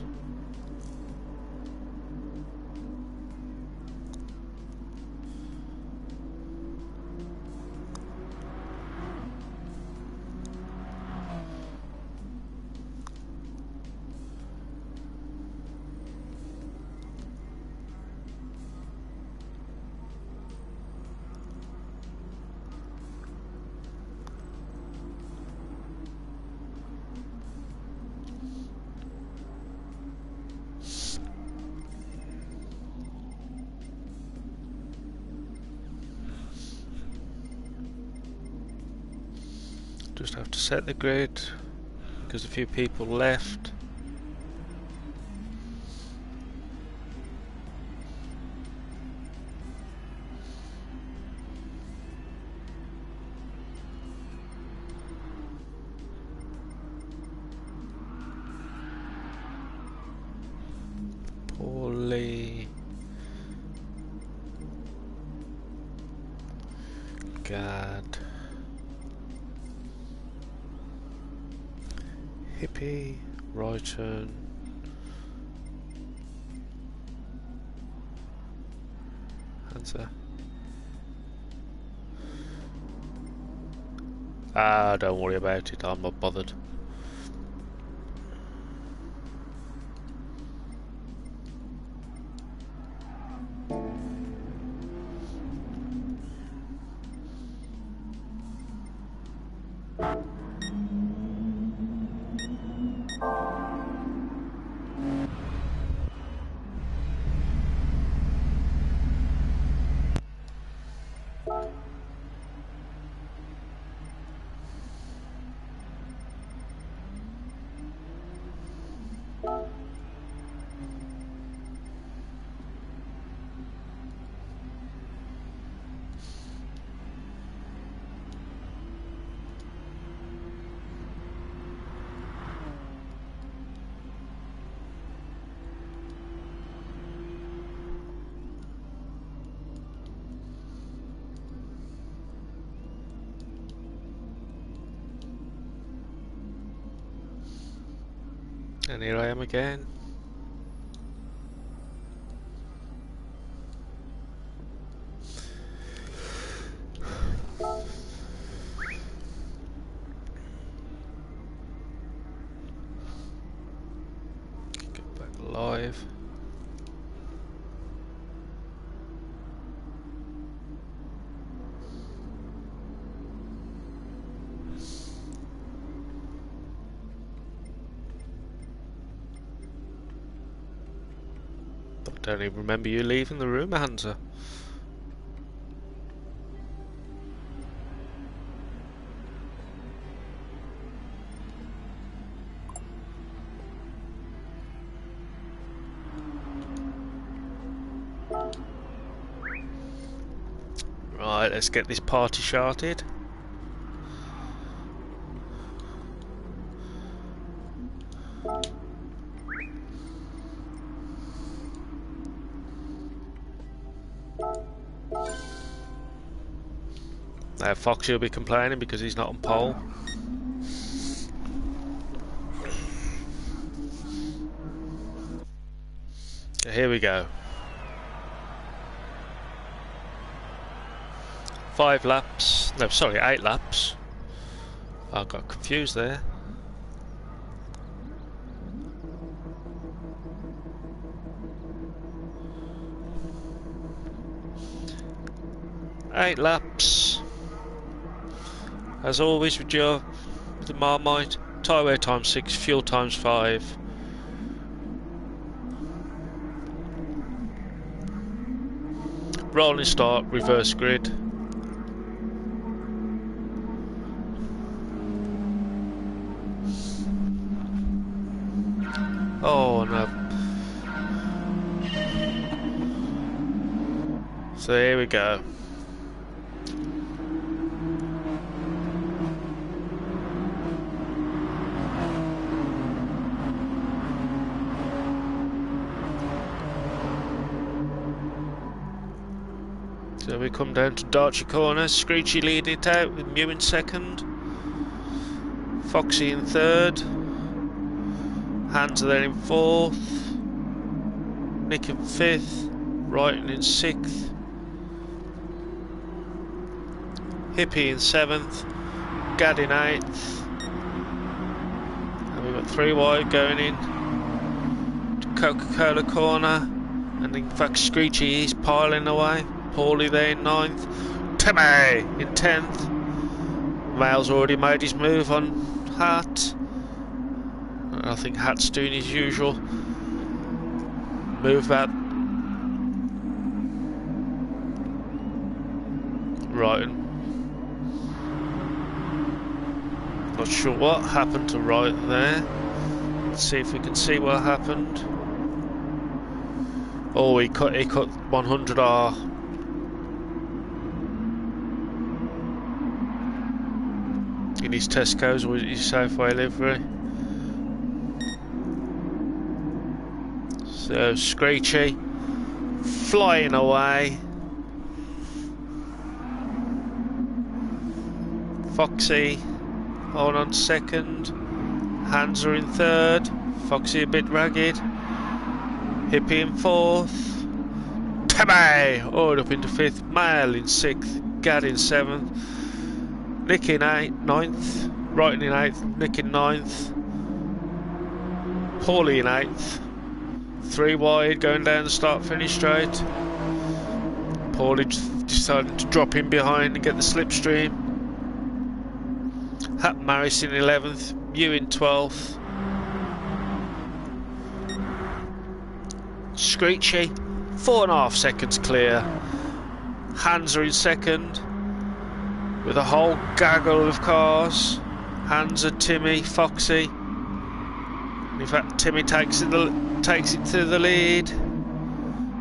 Just have to set the grid because a few people left. Poorly. God. Hippie, right turn. Answer. Ah, don't worry about it, I'm not bothered. And here I am again. Get back live. Don't even remember you leaving the room, Hansa. Right, let's get this party started. Now Foxy will be complaining because he's not on pole. So here we go. 5 laps. No, sorry, 8 laps. I got confused there. Eight laps. As always with the Marmite, tyre wear times 6, fuel times 5. Rolling start, reverse grid. Oh no. So here we go. So we come down to Darcher corner, Screechy leading it out with Mew in second, Foxy in third, Hands are there in fourth, Nick in fifth, Wrighton in sixth, Hippie in seventh, Gad in eighth, and we've got 3 wide going in to Coca-Cola corner, and in fact Screechy is piling away. Paulie there in 9th, Timmy in 10th. Mail's already made his move on Hat. I think Hat's doing his usual move back. Right. Not sure what happened to Wright there. Let's see if we can see what happened. Oh, he cut 100R. In his Tesco's or his Southway livery. So Screechy flying away. Foxy on second. Hands are in third. Foxy a bit ragged. Hippie in fourth. Timmy all up into fifth. Mail in sixth. Gad in seventh. Nick in 9th, Wrighton in 8th, Nick in 9th, Paulie in 8th, 3 wide going down the start-finish straight. Paulie decided to drop in behind and get the slipstream. Hat Maris in 11th, Mew in 12th. Screechy, 4.5 seconds clear. Hands are in second. With a whole gaggle of cars. Hands are Timmy, Foxy. In fact, Timmy takes it to the lead.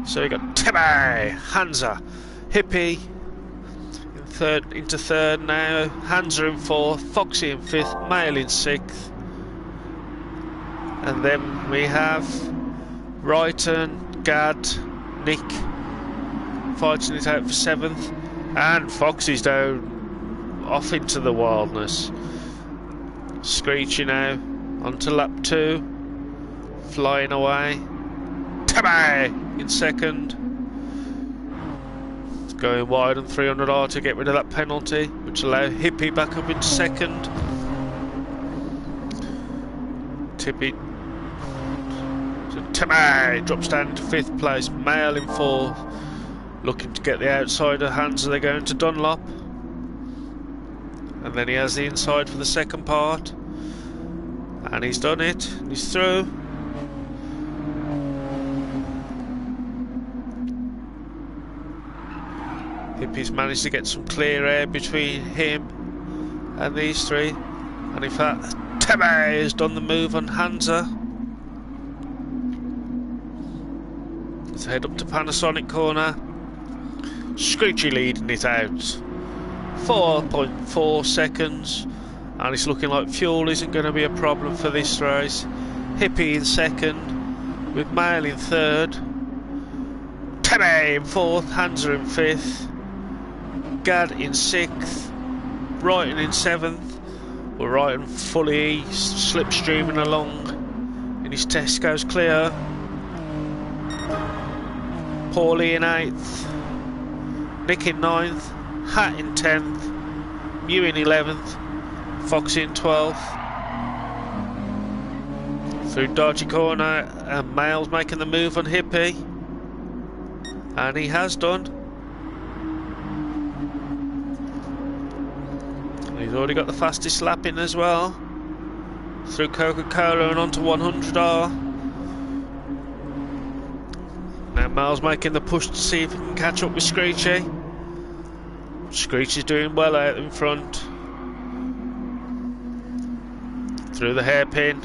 So we got Timmy, Hansa, Hippie in third, into third now. Hansa in fourth, Foxy in fifth, Mail in sixth. And then we have Wrighton, Gad, Nick fighting it out for seventh. And Foxy's down off into the wildness. Screechy now onto lap 2, flying away. Timmy in second. It's going wide on 300R to get rid of that penalty, which allow Hippie back up into second. Timmy drops down into 5th place. Mail in 4th, looking to get the outsider. Hands are going to Dunlop. And then he has the inside for the second part. And he's done it. He's through. Hippie's managed to get some clear air between him and these 3. And in fact, Timmy has done the move on Hansa. Let's head up to Panasonic corner. Screechy leading it out. 4.4 seconds, and it's looking like fuel isn't going to be a problem for this race. Hippie in second, with Mail in third, Timmy in fourth, Hansa in fifth, Gad in sixth, Wrighton in 7th. We're Wrighton fully slipstreaming along in his Tesco's clear. Paulie in 8th. Nick in 9th. Hat in 10th. Mew in 11th. Fox in 12th. Through dodgy corner, and Mail's making the move on Hippie. And he has done. He's already got the fastest lap in as well. Through Coca-Cola and onto 100R. Now Mail's making the push to see if he can catch up with Screechy. Screechy's doing well out in front. Through the hairpin.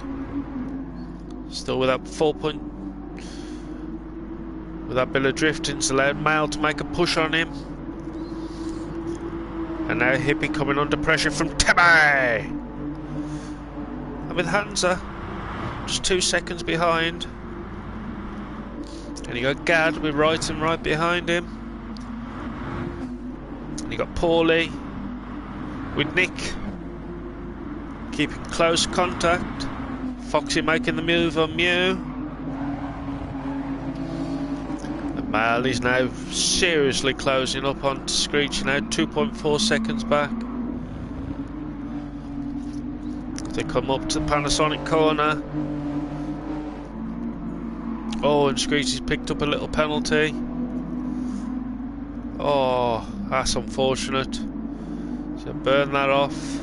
Still with that 4 point. With that bit of drifting's allowed Mail to make a push on him. And now Hippie coming under pressure from Timmy. And with Hansa just 2 seconds behind. And you got Gad with Wrighton right behind him. And you got Paulie with Nick keeping close contact. Foxy making the move on Mew. And Mail is now seriously closing up on Screech, now 2.4 seconds back. They come up to the Panasonic corner. Oh, and Screech has picked up a little penalty. Oh, that's unfortunate. So burn that off.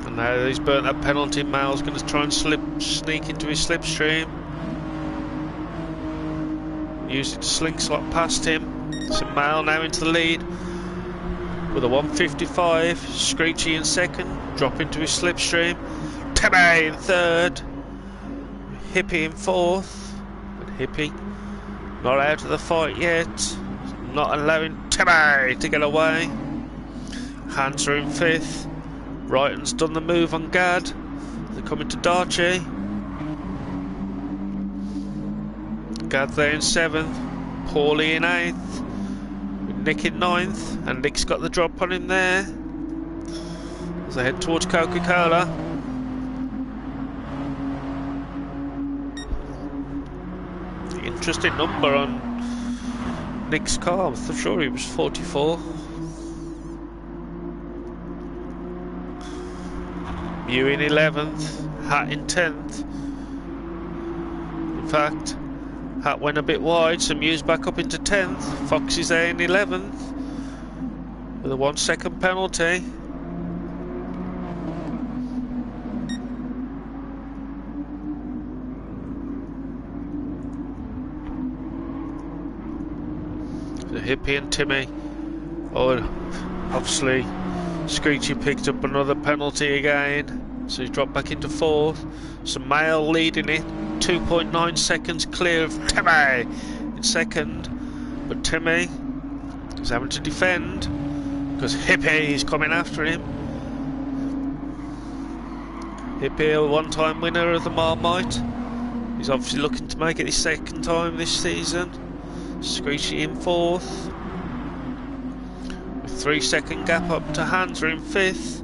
And now that he's burnt that penalty, Mail's going to try and sneak into his slipstream. Use it to slingshot past him. So Mail now into the lead with a 155. Screechy in 2nd, drop into his slipstream. Timmy in 3rd. Hippie in 4th. And Hippie not out of the fight yet. Not allowing Timmy to get away. Hands are in 5th. Wrighton's done the move on Gad. They're coming to Darchie. Gad there in 7th. Paulie in 8th. Nick in 9th. And Nick's got the drop on him there. As they head towards Coca-Cola. Interesting number on Nick's car. I'm sure he was 44. Mew in 11th, Hat in 10th. In fact, Hat went a bit wide, so Mew's back up into 10th. Fox is there in 11th with a 1 second penalty. The Hippie and Timmy. Oh, obviously Screechy picked up another penalty again, so he's dropped back into 4th. So Mail leading it, 2.9 seconds clear of Timmy in 2nd, but Timmy is having to defend because Hippie is coming after him. Hippie, a one-time winner of the Marmite, he's obviously looking to make it his 2nd time this season. Screechy in 4th. 3 second gap up to Hansa in 5th.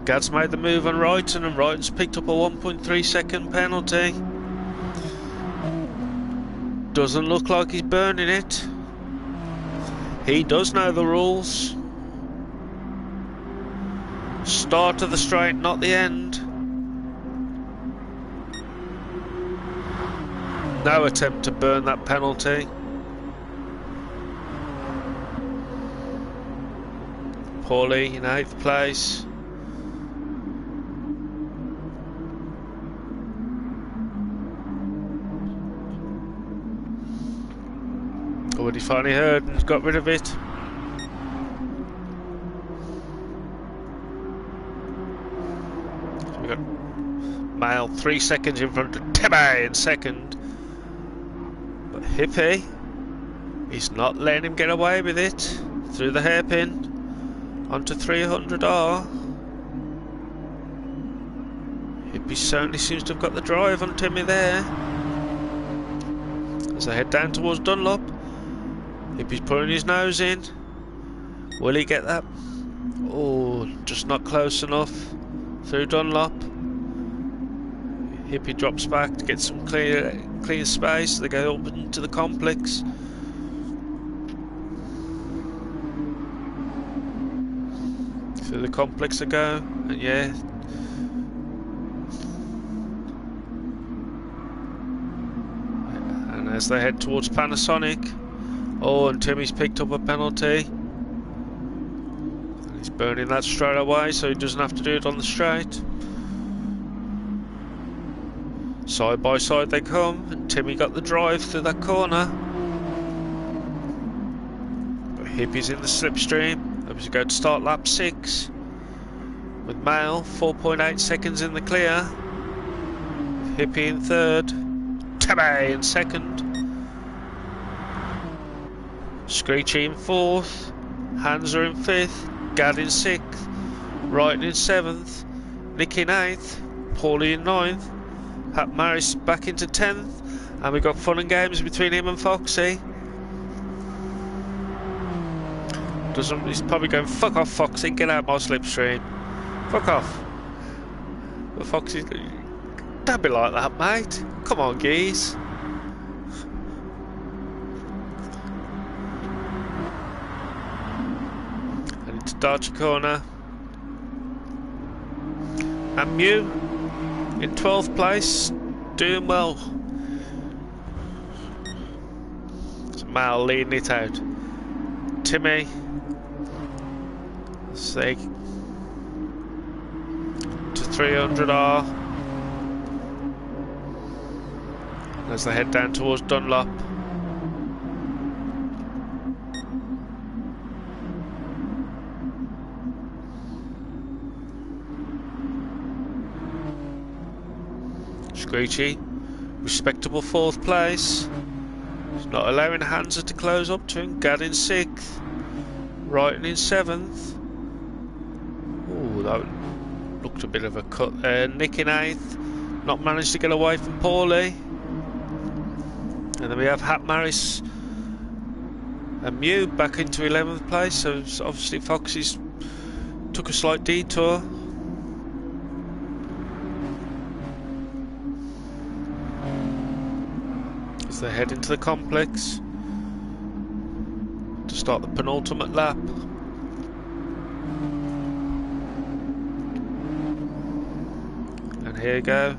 Gad's made the move on Wrighton, and Wrighton's picked up a 1.3 second penalty. Doesn't look like he's burning it. He does know the rules. Start of the straight, not the end. No attempt to burn that penalty. Paulie in 8th place. Already finally heard and got rid of it. So we got Mail 3 seconds in front of Timmy in 2nd. But Hippie is not letting him get away with it. Through the hairpin. Onto 300R. Hippie certainly seems to have got the drive on Timmy there. As they head down towards Dunlop, Hippie's putting his nose in. Will he get that? Oh, just not close enough. Through Dunlop. Hippie drops back to get some clear space. They go up into the complex. Through the complex they go, and yeah. And as they head towards Panasonic, oh, and Timmy's picked up a penalty. And he's burning that straight away, so he doesn't have to do it on the straight. Side by side they come, and Timmy got the drive through that corner. But Hippie's in the slipstream. As we go to start lap 6 with Mail 4.8 seconds in the clear, Hippie in third, Timmy in second, Screechy in fourth, Hansa in fifth, Gad in sixth, Wright in seventh, Nick in eighth, Paulie in ninth, Hat Maris back into 10th, and we've got fun and games between him and Foxy. He's probably going, fuck off Foxy, get out my slipstream. Fuck off. But Foxy, don't be like that, mate. Come on, geese. And into Darcher corner. And Mew in 12th place, doing well. It's Mal leading it out. Timmy. Say to 300R as they head down towards Dunlop. Screechy, respectable 4th place. He's not allowing Hansa to close up to him. Gad in 6th, Wrighton in 7th. Ooh, that looked a bit of a cut there. Nick in 8th, not managed to get away from Paulie. And then we have Hat Maris and Mew back into 11th place, so obviously Foxy's took a slight detour. As they head into the complex to start the penultimate lap. And here you go,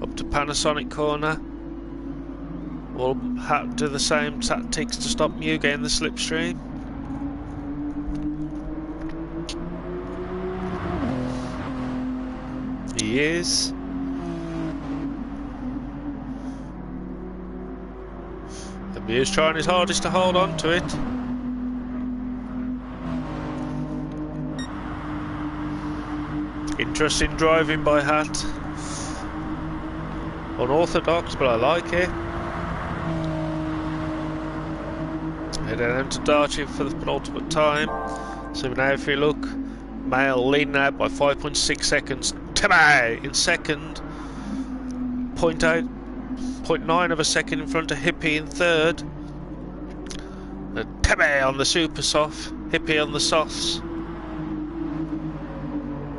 up to Panasonic corner. We'll have to do the same tactics to stop Mew getting the slipstream. He is. And Mew's trying his hardest to hold on to it. Interesting driving by Hat. Unorthodox, but I like it. Heading down to Darchi for the penultimate time. So now if you look, Mail leading out by 5.6 seconds. Timmy in second. 0.9 of a second in front of Hippie in third. And Timmy on the super soft, Hippie on the softs.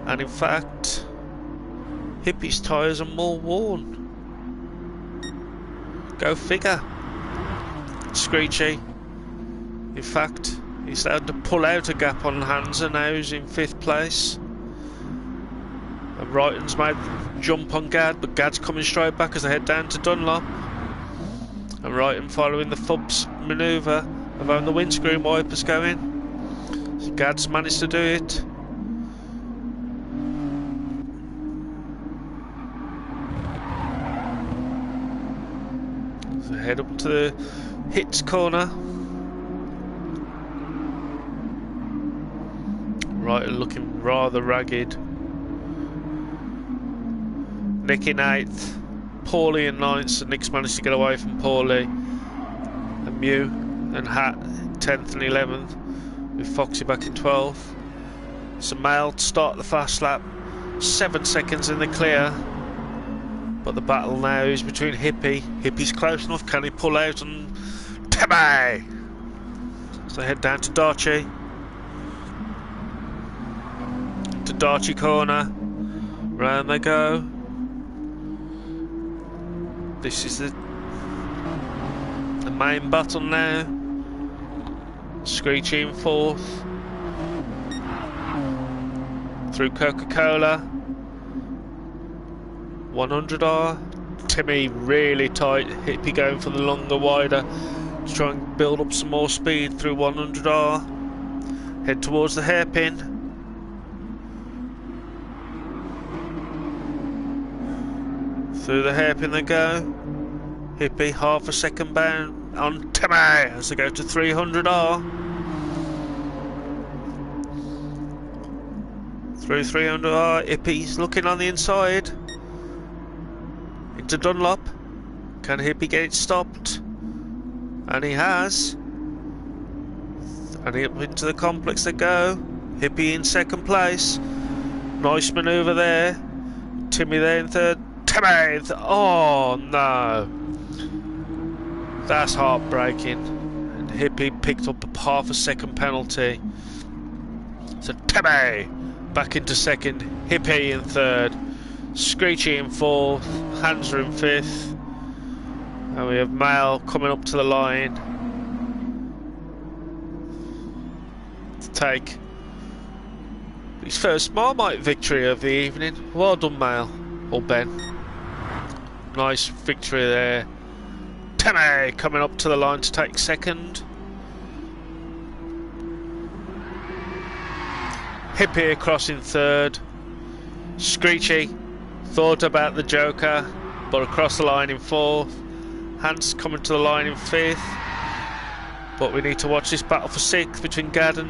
And in fact, Hippie's tyres are more worn. Go figure. Screechy. In fact, he's had to pull out a gap on Hansa, now he's in 5th place. And Wrighton's made jump on Gad, but Gad's coming straight back as they head down to Dunlop. And Wrighton following the Fubs manoeuvre of having the windscreen wipers going. So Gad's managed to do it. So head up to the Hits corner. Wrighton looking rather ragged. Nick in 8th, Paulie in 9th, so Nick's managed to get away from Paulie. And Mew and Hat 10th and 11th, with Foxy back in 12th. So Mail to start the fast lap, 7 seconds in the clear. But the battle now is between Hippie. Hippie's close enough, can he pull out and Timmy? So head down to Darchi. To Darchi Corner. Round they go. This is the main button now. Screechy in fourth. Through Coca-Cola. 100R. Timmy really tight. Hippie going for the longer, wider. To try and build up some more speed through 100R. Head towards the hairpin. Through the hairpin they go. Hippie half a second bound on Timmy as they go to 300R. Through 300R, Hippie's looking on the inside. Into Dunlop. Can Hippie get it stopped? And he has. And up into the complex they go. Hippie in second place. Nice manoeuvre there. Timmy there in third. Timmy! Oh no! That's heartbreaking. And Hippie picked up a half a second penalty. So Timmy back into second. Hippie in third. Screechy in fourth. Hands are in fifth. And we have Mal coming up to the line to take his first Marmite victory of the evening. Well done, Mal, or Ben. Nice victory there. Timmy coming up to the line to take second. Hippie across in third. Screechy thought about the Joker, but across the line in fourth. Hans coming to the line in fifth. But we need to watch this battle for sixth between Gad and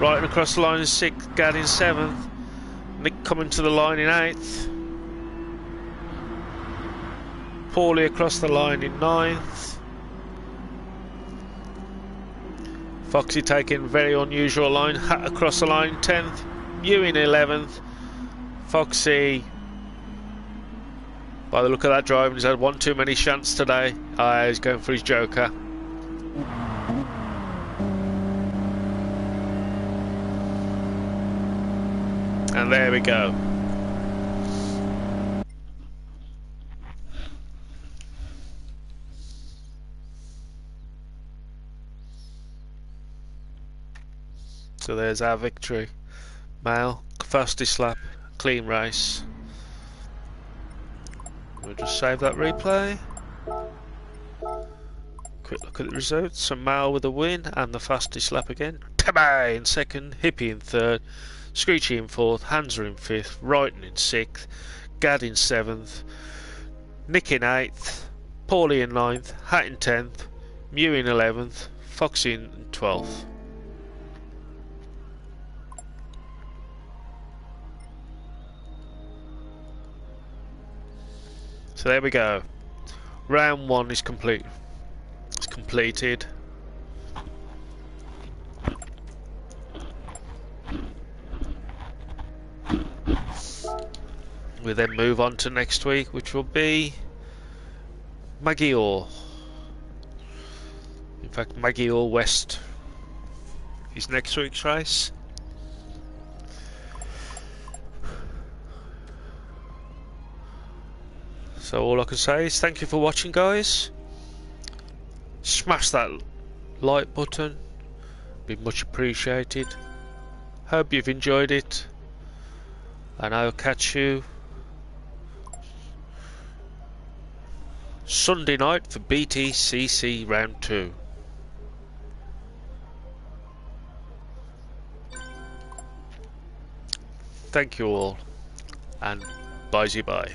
Wrighton across the line in sixth, Gad in seventh. Nick coming to the line in eighth. Paulie across the line in ninth. Foxy taking very unusual line, Hat across the line 10th. Mew in 11th. Foxy, by the look of that driving, he's had one too many shunts today. He's going for his Joker. And there we go. So there's our victory. Male, fastest lap, clean race. We'll just save that replay. Quick look at the results. So Mal with a win and the fastest lap again. Timmy in second, Hippie in third, Screechy in fourth, Hanser in fifth, Wrighton in sixth, Gad in seventh, Nick in eighth, Paulie in ninth, Hat in 10th, Mew in 11th, Foxy in 12th. So there we go. Round one is complete. It's completed. We then move on to next week, which will be Magyar. In fact, Magyar West is next week's race. So all I can say is thank you for watching, guys. Smash that like button, be much appreciated. Hope you've enjoyed it, and I'll catch you Sunday night for BTCC round 2. Thank you all, and bye-bye.